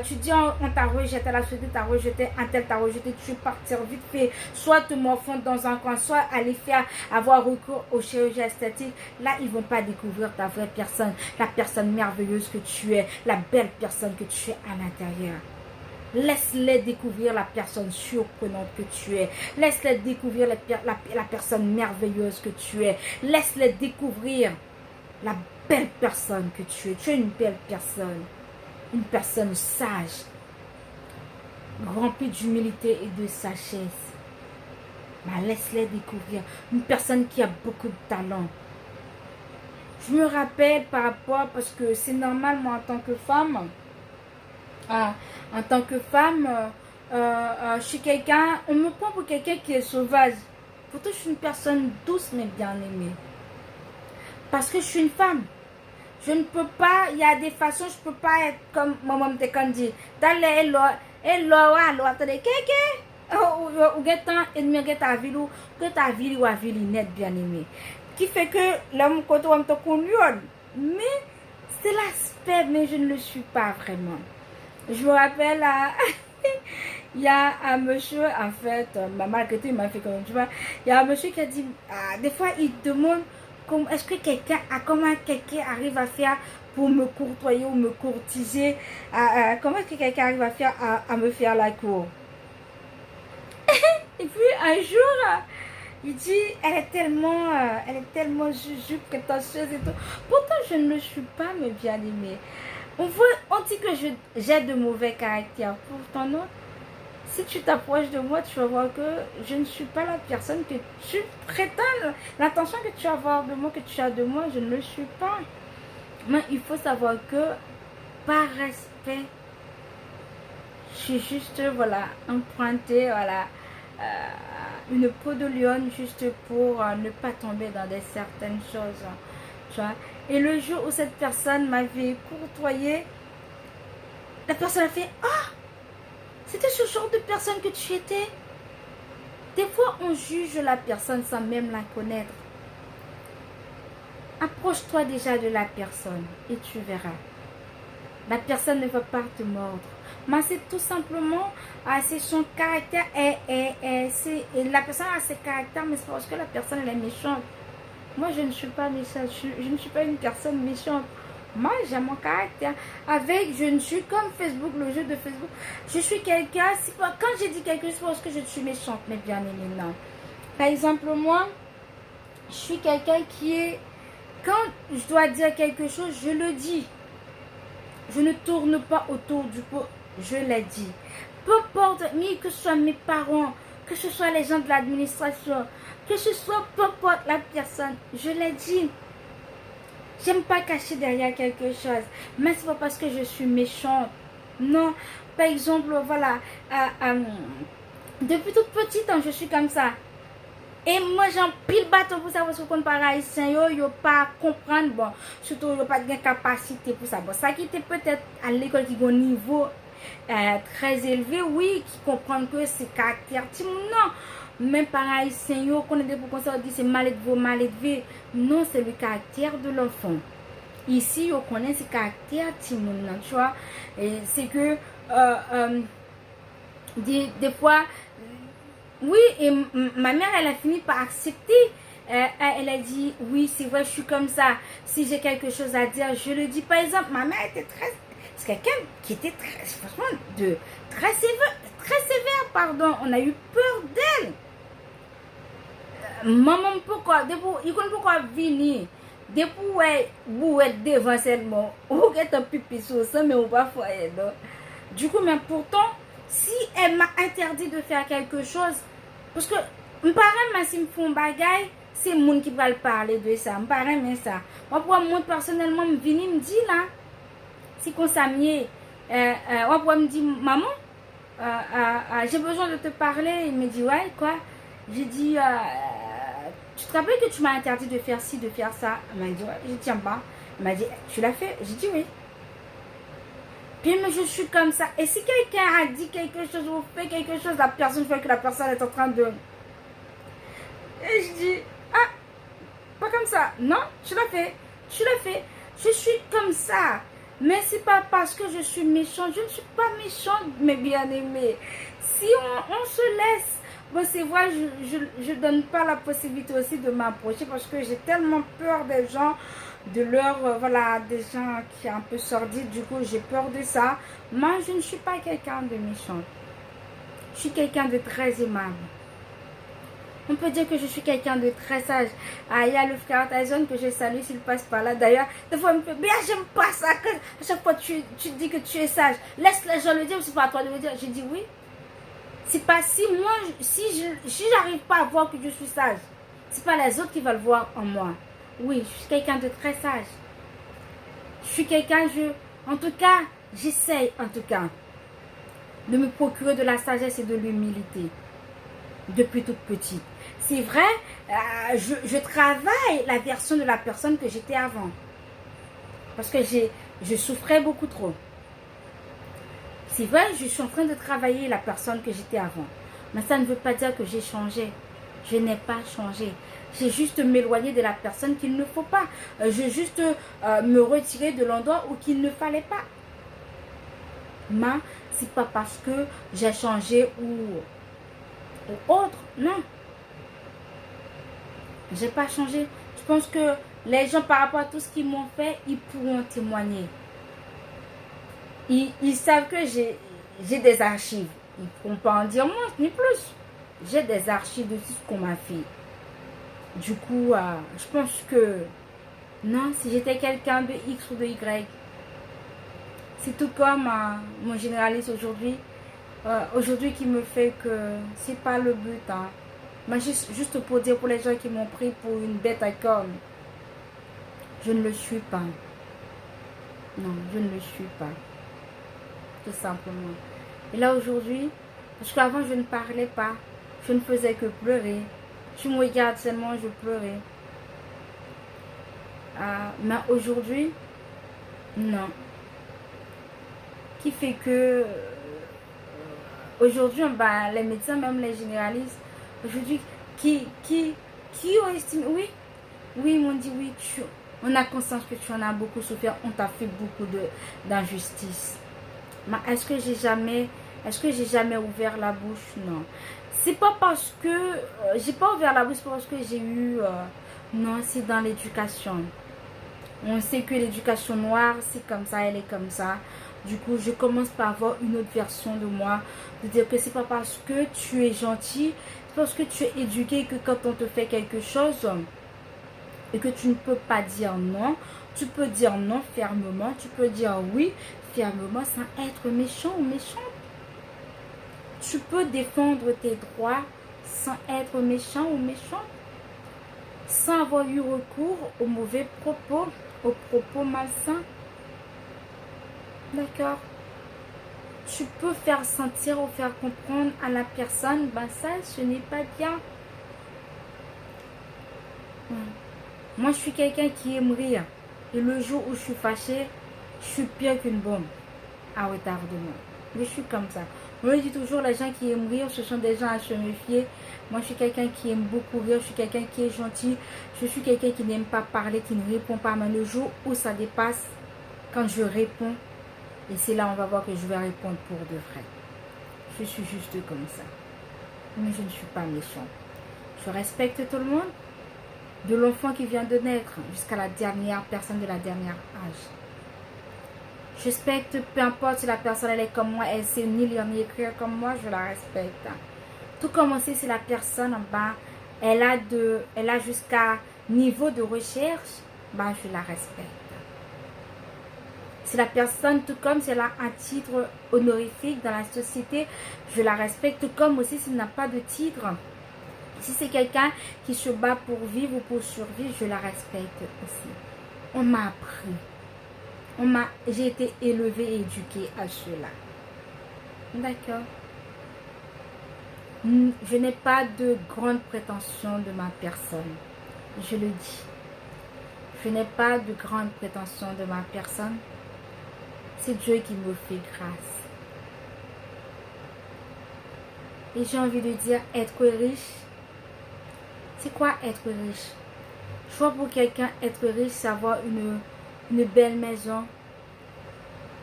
tu dis on t'a rejeté, la société t'a rejeté, un tel t'a rejeté, tu partir vite fait, soit te morfondre dans un coin, soit aller avoir recours aux chirurgies esthétiques, là, ils ne vont pas découvrir ta vraie personne, la personne merveilleuse que tu es, la belle personne que tu es à l'intérieur. Laisse-les découvrir la personne surprenante que tu es. Laisse-les découvrir la personne merveilleuse que tu es. Laisse-les découvrir la belle personne que tu es. Tu es une belle personne. Une personne sage. Remplie d'humilité et de sagesse. Mais laisse-les découvrir. Une personne qui a beaucoup de talent. Je me rappelle par rapport, parce que c'est normal, moi, en tant que femme, je suis quelqu'un, on me prend pour quelqu'un qui est sauvage. Pourtant, je suis une personne douce, mais bien aimée. Parce que je suis une femme. Je ne peux pas, il y a des façons, je ne peux pas être comme maman te dit. Dans les attendez, ou getan, et me geta ville ou geta ville ou a ville net bien aimé. Qui fait que l'homme quand on te connaît, mais c'est l'aspect, mais je ne le suis pas vraiment. Je me rappelle, il y a un monsieur, en fait, malgré tout, il m'a fait comme tu vois, il y a un monsieur qui a dit, des fois, il demande, est-ce que comment quelqu'un arrive à faire pour me courtoyer ou me courtiser, comment est-ce que quelqu'un arrive à faire à me faire la cour. Et puis, un jour, il dit, elle est tellement juju, prétentieuse et tout. Pourtant, je ne le suis pas, mes bien-aimés. On dit que j'ai de mauvais caractères. Pourtant, non. Si tu t'approches de moi, tu vas voir que je ne suis pas la personne que tu prétends. L'intention que tu as de moi, je ne le suis pas. Mais il faut savoir que, par respect, je suis juste, voilà, empruntée, voilà, une peau de lionne juste pour ne pas tomber dans certaines choses. Tu vois. Et le jour où cette personne m'avait courtoyé, la personne a fait « Ah, c'était ce genre de personne que tu étais ?» Des fois, on juge la personne sans même la connaître. Approche-toi déjà de la personne et tu verras. La personne ne va pas te mordre. Mais c'est tout simplement, c'est son caractère. Et la personne a ses caractères, mais c'est parce que la personne elle est méchante. Moi, je ne suis pas méchante. Je ne suis pas une personne méchante. Moi, j'ai mon caractère. Je ne suis comme Facebook, le jeu de Facebook. Je suis quelqu'un, quand j'ai dit quelque chose, c'est parce que je suis méchante, mais bien aimée, non. Par exemple, moi, je suis quelqu'un qui est, quand je dois dire quelque chose, je le dis. Je ne tourne pas autour du pot, je l'ai dit. Peu importe, ni que ce soit mes parents, que ce soit les gens de l'administration, que ce soit peu importe la personne, je l'ai dit. J'aime pas cacher derrière quelque chose, mais c'est pas parce que je suis méchante. Non, par exemple, voilà, depuis toute petite, je suis comme ça. Et moi, j'en pile bateau pour ça, parce que quand par haïtien, yo pas comprendre, bon, surtout, yo pas de capacité pour ça. Bon, ça qui était peut-être à l'école qui a un niveau très élevé, oui, qui comprennent que c'est caractère, non. Même par haïtien, yo connaît pour ça, on dit c'est mal élevé. Non, c'est le caractère de l'enfant. Ici, yo connaît ce caractère, tu vois. Et c'est que, des fois, oui, et ma mère, elle a fini par accepter elle a dit, oui, c'est vrai, je suis comme ça. Si j'ai quelque chose à dire, je le dis. Par exemple, ma mère était très... C'est quelqu'un qui était très, franchement, très sévère, pardon. On a eu peur d'elle. Maman, pourquoi, il connaît pourquoi venir. Depuis, vous êtes devant seulement, vous êtes un pipi sur ça, mais on va faire. Du coup, mais pourtant, si elle m'a interdit de faire quelque chose, parce que, mes parents, si me font bagaille, c'est le monde qui va le parler de ça. Mes parents, mais ça. Moi, personnellement, me venir me dire là, si qu'on s'amie, moi, me dit, maman, j'ai besoin de te parler. Il me dit, ouais, quoi? J'ai dit, tu te rappelles que tu m'as interdit de faire ci, de faire ça? Elle m'a dit, ouais, je tiens pas. Elle m'a dit, tu l'as fait? J'ai dit, oui. Puis mais je suis comme ça. Et si quelqu'un a dit quelque chose ou fait quelque chose, la personne fait que la personne est en train de... Et je dis, ah, pas comme ça. Non, tu l'as fait. Tu l'as fait. Je suis comme ça. Mais c'est pas parce que je suis méchante. Je ne suis pas méchante, mes bien-aimés. Si on se laisse... Bon, c'est vrai, je donne pas la possibilité aussi de m'approcher parce que j'ai tellement peur des gens, de leur, voilà, des gens qui sont un peu sordides. Du coup, j'ai peur de ça. Moi, je ne suis pas quelqu'un de méchant. Je suis quelqu'un de très aimable. On peut dire que je suis quelqu'un de très sage. Ah, il y a le frère Tyson que je salue s'il passe par là. D'ailleurs, des fois, il me fait, bien, j'aime pas ça. À chaque fois, tu dis que tu es sage. Laisse les gens le dire, c'est pas à toi de le dire. J'ai dit oui. C'est pas si moi, si j'arrive pas à voir que je suis sage, c'est pas les autres qui veulent voir en moi. Oui, je suis quelqu'un de très sage. Je suis quelqu'un, en tout cas, j'essaye en tout cas de me procurer de la sagesse et de l'humilité depuis toute petite. C'est vrai, je travaille la version de la personne que j'étais avant. Parce que je souffrais beaucoup trop. C'est vrai, je suis en train de travailler la personne que j'étais avant. Mais ça ne veut pas dire que j'ai changé. Je n'ai pas changé. J'ai juste m'éloigné de la personne qu'il ne faut pas. J'ai juste me retirer de l'endroit où qu'il ne fallait pas. Mais c'est pas parce que j'ai changé ou autre. Non. J'ai pas changé. Je pense que les gens, par rapport à tout ce qu'ils m'ont fait, ils pourront témoigner. Ils savent que j'ai des archives. Ils ne pourront pas en dire moins ni plus. J'ai des archives de tout ce qu'on m'a fait. Du coup, je pense que non, si j'étais quelqu'un de X ou de Y, c'est tout comme mon généraliste aujourd'hui. Aujourd'hui qui me fait que c'est pas le but. Hein. Mais juste pour dire pour les gens qui m'ont pris pour une bête à cornes, je ne le suis pas. Non, je ne le suis pas. Tout simplement. Et là aujourd'hui, parce qu'avant je ne parlais pas, je ne faisais que pleurer. Tu me regardes seulement, je pleurais. Mais aujourd'hui, non. Qui fait que aujourd'hui, les médecins, même les généralistes, aujourd'hui, qui ont estimé, oui, ils m'ont dit oui, on a conscience que tu en as beaucoup souffert, on t'a fait beaucoup d'injustice. Mais est-ce que j'ai jamais ouvert la bouche? Non. C'est pas parce que j'ai pas ouvert la bouche parce que j'ai eu non, c'est dans l'éducation. On sait que l'éducation noire, c'est comme ça, elle est comme ça. Du coup, je commence par avoir une autre version de moi, de dire que c'est pas parce que tu es gentil, c'est parce que tu es éduqué que quand on te fait quelque chose et que tu ne peux pas dire non, tu peux dire non fermement, tu peux dire oui fermement sans être méchant ou méchante. Tu peux défendre tes droits sans être méchant ou méchante, sans avoir eu recours aux mauvais propos, aux propos malsains. D'accord? Tu peux faire sentir ou faire comprendre à la personne, ça, ce n'est pas bien. Moi, je suis quelqu'un qui aime rire. Et le jour où je suis fâchée, je suis pire qu'une bombe à retardement. Mais je suis comme ça. On le dit toujours, les gens qui aiment rire, ce sont des gens à se méfier. Moi, je suis quelqu'un qui aime beaucoup rire. Je suis quelqu'un qui est gentil. Je suis quelqu'un qui n'aime pas parler, qui ne répond pas. Mais le jour où ça dépasse, quand je réponds, et c'est là on va voir que je vais répondre pour de vrai. Je suis juste comme ça. Mais je ne suis pas méchante. Je respecte tout le monde. de l'enfant qui vient de naître jusqu'à la dernière personne de la dernière âge. Je respecte, peu importe si la personne elle est comme moi, elle sait ni lire ni écrire comme moi, je la respecte. Tout comme aussi si la personne en bas, elle a jusqu'à niveau de recherche, bah, je la respecte. Si la personne, tout comme si elle a un titre honorifique dans la société, je la respecte, tout comme aussi s'il n'a pas de titre. Si c'est quelqu'un qui se bat pour vivre ou pour survivre, je la respecte aussi. On m'a appris. J'ai été élevée et éduquée à cela. D'accord. Je n'ai pas de grandes prétentions de ma personne. Je le dis. Je n'ai pas de grandes prétentions de ma personne. C'est Dieu qui me fait grâce. Et j'ai envie de dire, être riche, c'est quoi être riche? Je vois pour quelqu'un, être riche, c'est avoir une belle maison,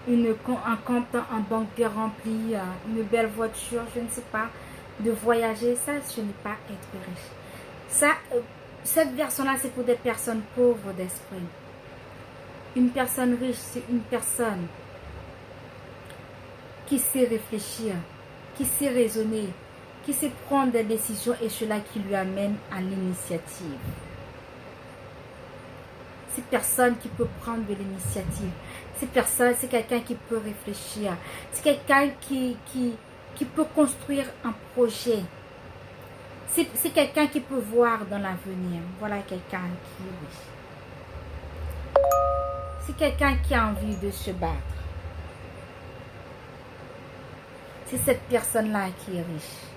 un compte en banque bien rempli, une belle voiture, je ne sais pas, de voyager. Ça, ce n'est pas être riche. Ça, cette version-là, c'est pour des personnes pauvres d'esprit. Une personne riche, c'est une personne qui sait réfléchir, qui sait raisonner, qui sait prendre des décisions et cela qui lui amène à l'initiative. C'est personne qui peut prendre de l'initiative. C'est quelqu'un qui peut réfléchir. C'est quelqu'un qui peut construire un projet. C'est quelqu'un qui peut voir dans l'avenir. Voilà quelqu'un qui est riche. C'est quelqu'un qui a envie de se battre. C'est cette personne-là qui est riche.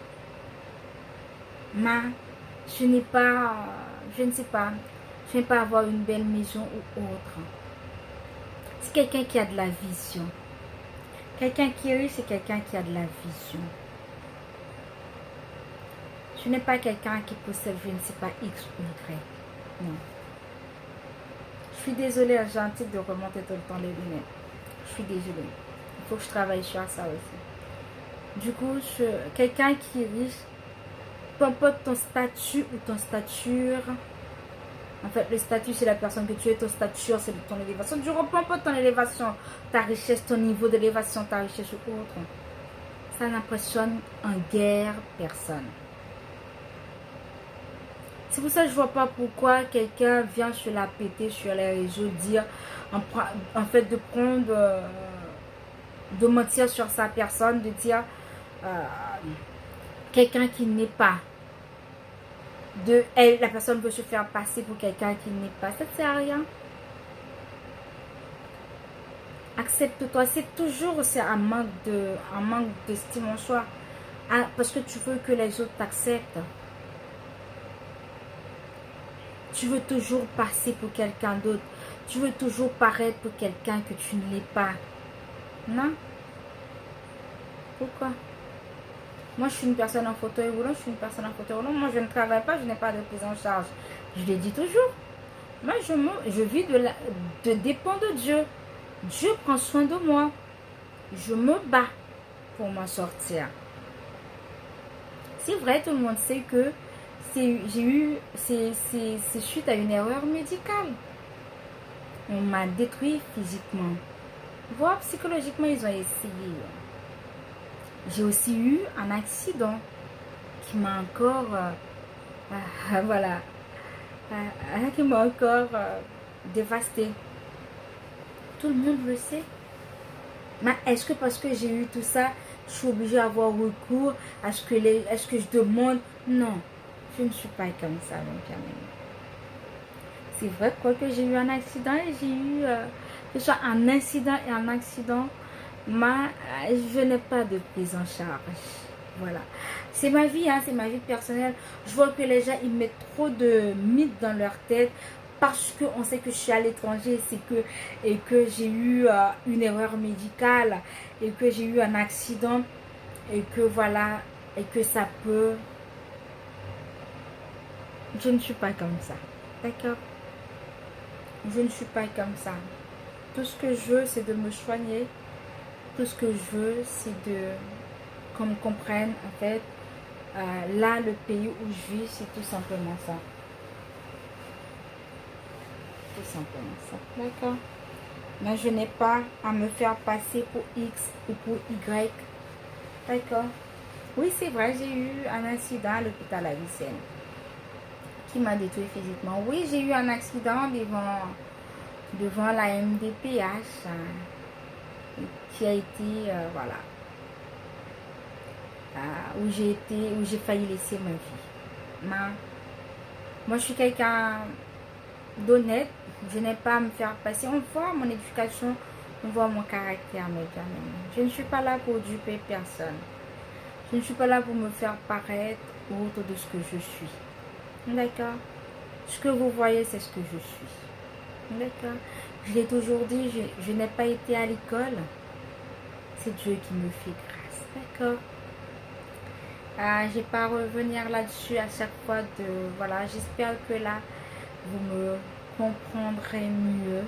Mais je ne sais pas, je n'ai pas avoir une belle maison ou autre. C'est quelqu'un qui a de la vision. Quelqu'un qui est riche, c'est quelqu'un qui a de la vision. Je n'ai pas quelqu'un qui possède, je ne sais pas, X ou Y. Non. Je suis désolée, j'ai un titre de remonter tout le temps les lunettes. Je suis désolée. Il faut que je travaille sur ça aussi. Du coup, quelqu'un qui est riche, peu importe ton statut ou ton stature. En fait, le statut, c'est la personne que tu es. Ton stature, c'est ton élévation. Du coup, peu importe ton élévation, ta richesse, ton niveau d'élévation, ta richesse ou autre. Ça n'impressionne en guère personne. C'est pour ça que je ne vois pas pourquoi quelqu'un vient se la péter sur les réseaux, dire, en fait, de prendre, de mentir sur sa personne, de dire quelqu'un qui n'est pas. La personne veut se faire passer pour quelqu'un qui n'est pas. Ça ne sert à rien. Accepte-toi. C'est toujours aussi un manque d'estime en soi. Parce que tu veux que les autres t'acceptent. Tu veux toujours passer pour quelqu'un d'autre. Tu veux toujours paraître pour quelqu'un que tu ne l'es pas. Non? Pourquoi? Moi, je suis une personne en fauteuil roulant, Moi, je ne travaille pas, je n'ai pas de prise en charge. Je le dis toujours. Moi, je vis dépend de Dieu. Dieu prend soin de moi. Je me bats pour m'en sortir. C'est vrai, tout le monde sait que c'est suite à une erreur médicale. On m'a détruit physiquement. Voire psychologiquement, ils ont essayé. J'ai aussi eu un accident qui m'a encore, qui m'a encore dévasté. Tout le monde le sait. Mais est-ce que parce que j'ai eu tout ça, je suis obligée d'avoir recours à ce que je demande? Non, je ne suis pas comme ça, mon bien-aimé. C'est vrai quoi que j'ai eu un accident et j'ai eu que ce soit un incident et un accident. Je n'ai pas de prise en charge. Voilà. C'est ma vie, hein, c'est ma vie personnelle. Je vois que les gens, ils mettent trop de mythes dans leur tête parce qu'on sait que je suis à l'étranger et que j'ai eu une erreur médicale et que j'ai eu un accident et que voilà, et que ça peut... Je ne suis pas comme ça. D'accord? Je ne suis pas comme ça. Tout ce que je veux, c'est de me soigner. Tout ce que je veux, c'est qu'on me comprenne, en fait, là, le pays où je vis, c'est tout simplement ça. tout simplement ça. D'accord. Mais je n'ai pas à me faire passer pour X ou pour Y. D'accord. Oui, c'est vrai, j'ai eu un accident à l'hôpital à Vicenne qui m'a détruit physiquement. Oui, j'ai eu un accident devant la MDPH qui a été, voilà, où j'ai failli laisser ma vie. Moi, je suis quelqu'un d'honnête. Je n'ai pas à me faire passer. On voit mon éducation, on voit mon caractère, mes amis. Je ne suis pas là pour duper personne. Je ne suis pas là pour me faire paraître autre de ce que je suis. D'accord? Ce que vous voyez, c'est ce que je suis. D'accord? Je l'ai toujours dit, je n'ai pas été à l'école. C'est Dieu qui me fait grâce. D'accord? Je n'ai pas à revenir là-dessus à chaque fois. Voilà, j'espère que là, vous me comprendrez mieux.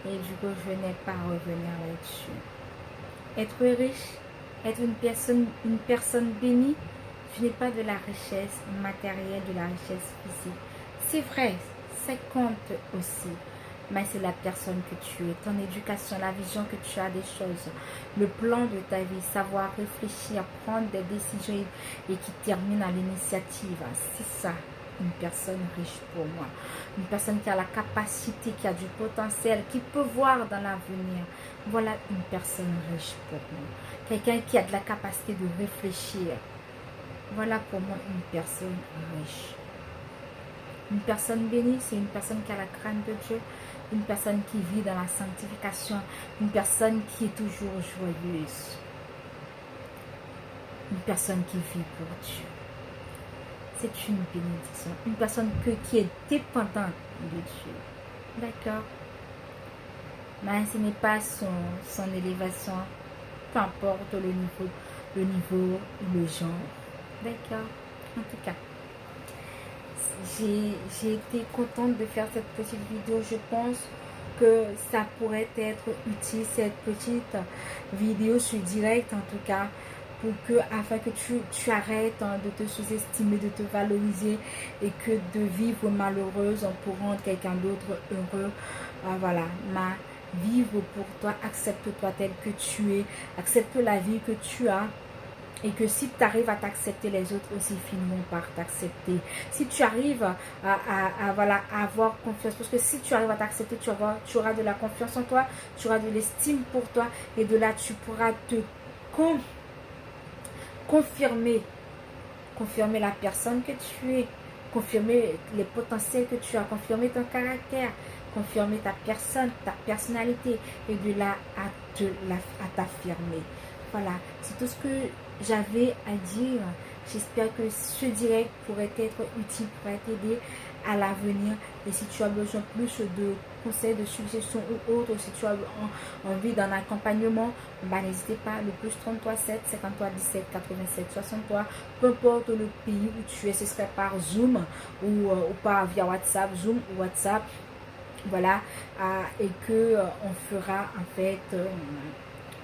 Et du coup, je n'ai pas à revenir là-dessus. Être riche, être une personne bénie, ce n'est pas de la richesse matérielle, de la richesse physique. C'est vrai, ça compte aussi. Mais c'est la personne que tu es, ton éducation, la vision que tu as des choses, le plan de ta vie, savoir réfléchir, prendre des décisions et qui termine à l'initiative. C'est ça, une personne riche pour moi. Une personne qui a la capacité, qui a du potentiel, qui peut voir dans l'avenir. Voilà une personne riche pour moi. Quelqu'un qui a de la capacité de réfléchir. Voilà pour moi une personne riche. Une personne bénie, c'est une personne qui a la crainte de Dieu, une personne qui vit dans la sanctification, une personne qui est toujours joyeuse, une personne qui vit pour Dieu. C'est une bénédiction, une personne qui est dépendante de Dieu. D'accord? Mais ce n'est pas son élévation, peu importe le niveau ou le genre. D'accord? En tout cas, j'ai été contente de faire cette petite vidéo. Je pense que ça pourrait être utile, cette petite vidéo sur direct en tout cas, pour que, afin que tu arrêtes de te sous-estimer, de te valoriser et que de vivre malheureuse pour rendre quelqu'un d'autre heureux. Voilà, vivre pour toi, accepte-toi tel que tu es, accepte la vie que tu as. Et que si tu arrives à t'accepter, les autres aussi finiront par t'accepter. Si tu arrives voilà, à avoir confiance, parce que si tu arrives à t'accepter, tu auras de la confiance en toi, tu auras de l'estime pour toi, et de là, tu pourras te confirmer la personne que tu es, confirmer les potentiels que tu as, confirmer ton caractère, confirmer ta personne, ta personnalité, et de là à t'affirmer. Voilà, c'est tout ce que j'avais à dire. J'espère que ce direct pourrait être utile, pourrait t'aider à l'avenir. Et si tu as besoin plus de conseils, de suggestions ou autres, si tu as envie d'un accompagnement, n'hésitez pas, le plus 33 7 53 17 87 63, peu importe le pays où tu es, ce serait par Zoom ou par via WhatsApp, Zoom ou WhatsApp. Voilà, et que on fera en fait...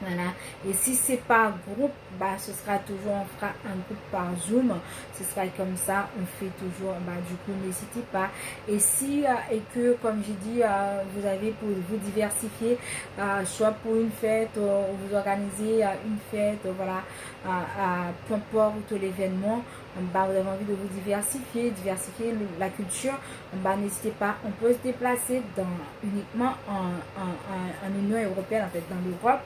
voilà, et si c'est par groupe, ce sera toujours, on fera un groupe par Zoom, ce sera comme ça, on fait toujours, du coup n'hésitez pas. Et si, et que comme j'ai dit, vous avez pour vous diversifier, soit pour une fête, vous organisez une fête, voilà, peu importe l'événement, vous avez envie de vous diversifier la culture, n'hésitez pas, on peut se déplacer uniquement en Union européenne, en fait, dans l'Europe,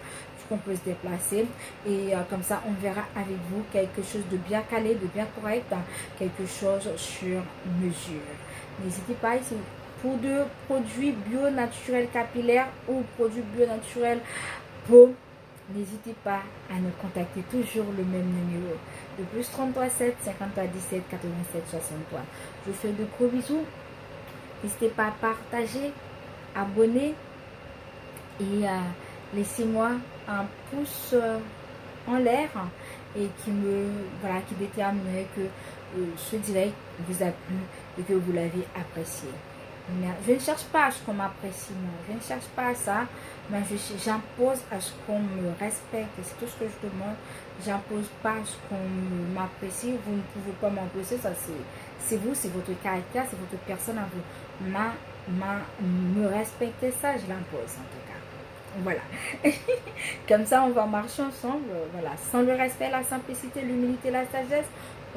qu'on peut se déplacer, et comme ça on verra avec vous quelque chose de bien calé, de bien correct, quelque chose sur mesure. N'hésitez pas, ici pour de produits bio naturels capillaires ou produits bio naturels peau, n'hésitez pas à nous contacter, toujours le même numéro, le plus 33 7 53 17 87 63. Je vous fais de gros bisous. N'hésitez pas à partager, abonner, et laissez-moi un pouce en l'air, et qui déterminerait que ce direct vous a plu et que vous l'avez apprécié. Je ne cherche pas à ce qu'on m'apprécie, moi. Je ne cherche pas à ça, mais j'impose à ce qu'on me respecte. C'est tout ce que je demande. J'impose pas à ce qu'on m'apprécie. Vous ne pouvez pas m'apprécier, ça c'est vous, c'est votre caractère, c'est votre personne à vous. me respecter, ça je l'impose en tout cas. Voilà. Comme ça, on va marcher ensemble. Voilà. Sans le respect, la simplicité, l'humilité, la sagesse,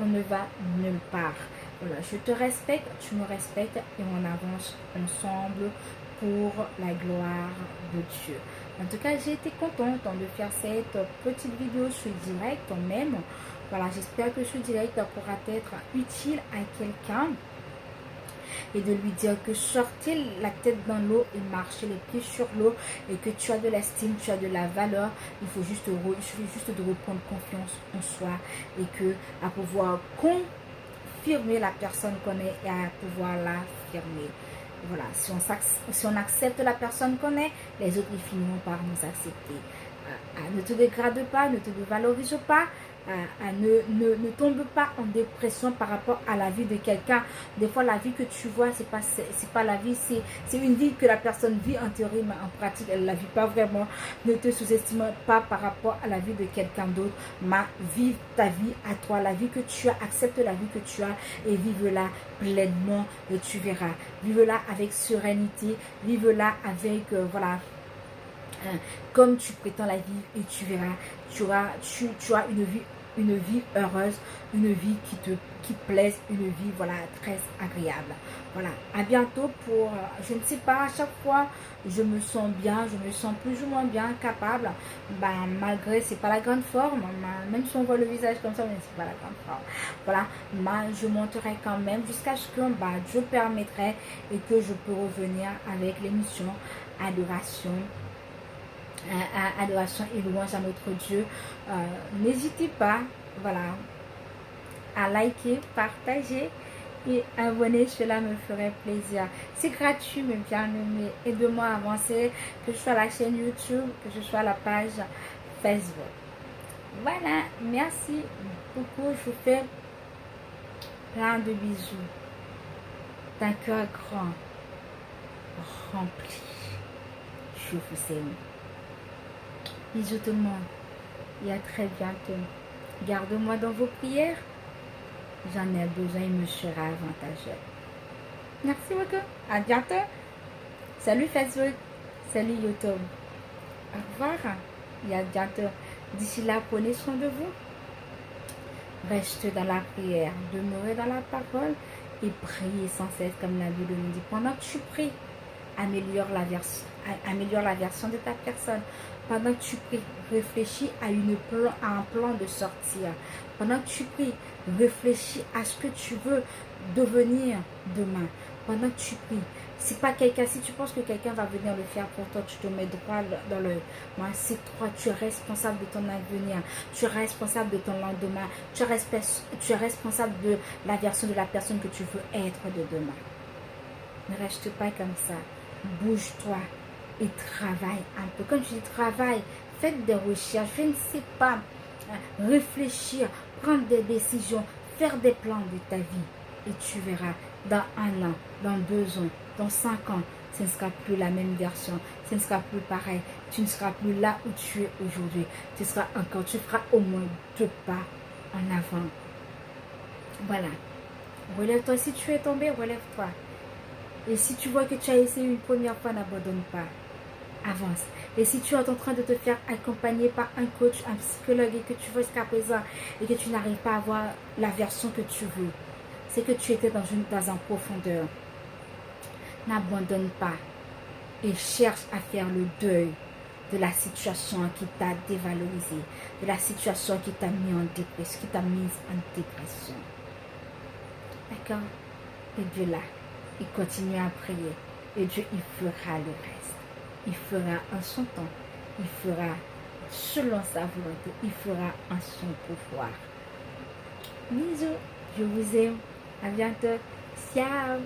on ne va nulle part. Voilà. Je te respecte, tu me respectes et on avance ensemble pour la gloire de Dieu. En tout cas, j'ai été contente de faire cette petite vidéo sur direct même. Voilà, j'espère que ce direct pourra être utile à quelqu'un. Et de lui dire que sortez la tête dans l'eau et marchez les pieds sur l'eau et que tu as de l'estime, tu as de la valeur. Il suffit juste de reprendre confiance en soi et que à pouvoir confirmer la personne qu'on est et à pouvoir l'affirmer. Voilà, si on accepte la personne qu'on est, les autres ils finiront par nous accepter. Ne te dégrade pas, ne te dévalorise pas. Ne tombe pas en dépression par rapport à la vie de quelqu'un. Des fois, la vie que tu vois, c'est pas la vie, c'est une vie que la personne vit en théorie, mais en pratique, elle ne la vit pas vraiment. Ne te sous-estime pas par rapport à la vie de quelqu'un d'autre. Vive ta vie à toi, la vie que tu as, accepte la vie que tu as et vive-la pleinement et tu verras. Vive-la avec sérénité, vive-la avec, voilà, comme tu prétends la vie et tu verras, tu as une vie heureuse, une vie qui plaise, une vie voilà très agréable. Voilà, à bientôt pour, je ne sais pas, à chaque fois je me sens bien, je me sens plus ou moins bien capable, malgré c'est pas la grande forme, même si on voit le visage comme ça, mais c'est pas la grande forme. Voilà, je monterai quand même jusqu'à ce que Dieu permettrait et que je peux revenir avec l'émission Adoration. Adoration et louange à notre Dieu. N'hésitez pas, voilà, à liker, partager et abonner, cela me ferait plaisir. C'est gratuit, mes bien-aimés. Aide-moi à avancer, que ce soit la chaîne YouTube, que ce soit la page Facebook. Voilà, merci beaucoup. Je vous fais plein de bisous. D'un cœur grand, rempli. Je vous aime. Bisous tout le monde et à très bientôt. Garde-moi dans vos prières. J'en ai besoin, il me sera avantageux. Merci beaucoup. À bientôt. Salut Facebook. Salut YouTube. Au revoir et à bientôt. D'ici là, prenez soin de vous. Restez dans la prière. Demeurez dans la parole et priez sans cesse comme la Bible nous dit. Pendant que tu pries, améliore la version de ta personne. Pendant que tu pries, réfléchis à un plan de sortir. Pendant que tu pries, réfléchis à ce que tu veux devenir demain. Pendant que tu pries, c'est pas quelqu'un, si tu penses que quelqu'un va venir le faire pour toi, tu te mets droit dans le... c'est toi, tu es responsable de ton avenir, tu es responsable de ton lendemain, tu es responsable de la version de la personne que tu veux être de demain. Ne reste pas comme ça. Bouge-toi et travaille un peu. Quand je dis travail, faites des recherches, je ne sais pas, réfléchir, prendre des décisions, faire des plans de ta vie. Et tu verras, dans 1 an, dans 2 ans, dans 5 ans, ce ne sera plus la même version, ce ne sera plus pareil. Tu ne seras plus là où tu es aujourd'hui. Tu feras au moins 2 pas en avant. Voilà. Relève-toi. Si tu es tombé, relève-toi. Et si tu vois que tu as essayé une première fois, n'abandonne pas. Avance. Et si tu es en train de te faire accompagner par un coach, un psychologue et que tu vois jusqu'à présent et que tu n'arrives pas à avoir la version que tu veux, c'est que tu étais dans un profondeur. N'abandonne pas et cherche à faire le deuil de la situation qui t'a dévalorisé, de la situation qui t'a mis en dépression, D'accord? Et Dieu là, il continue à prier et Dieu il fera le reste. Il fera en son temps, il fera selon sa volonté, il fera en son pouvoir. Bisous, je vous aime, à bientôt, ciao.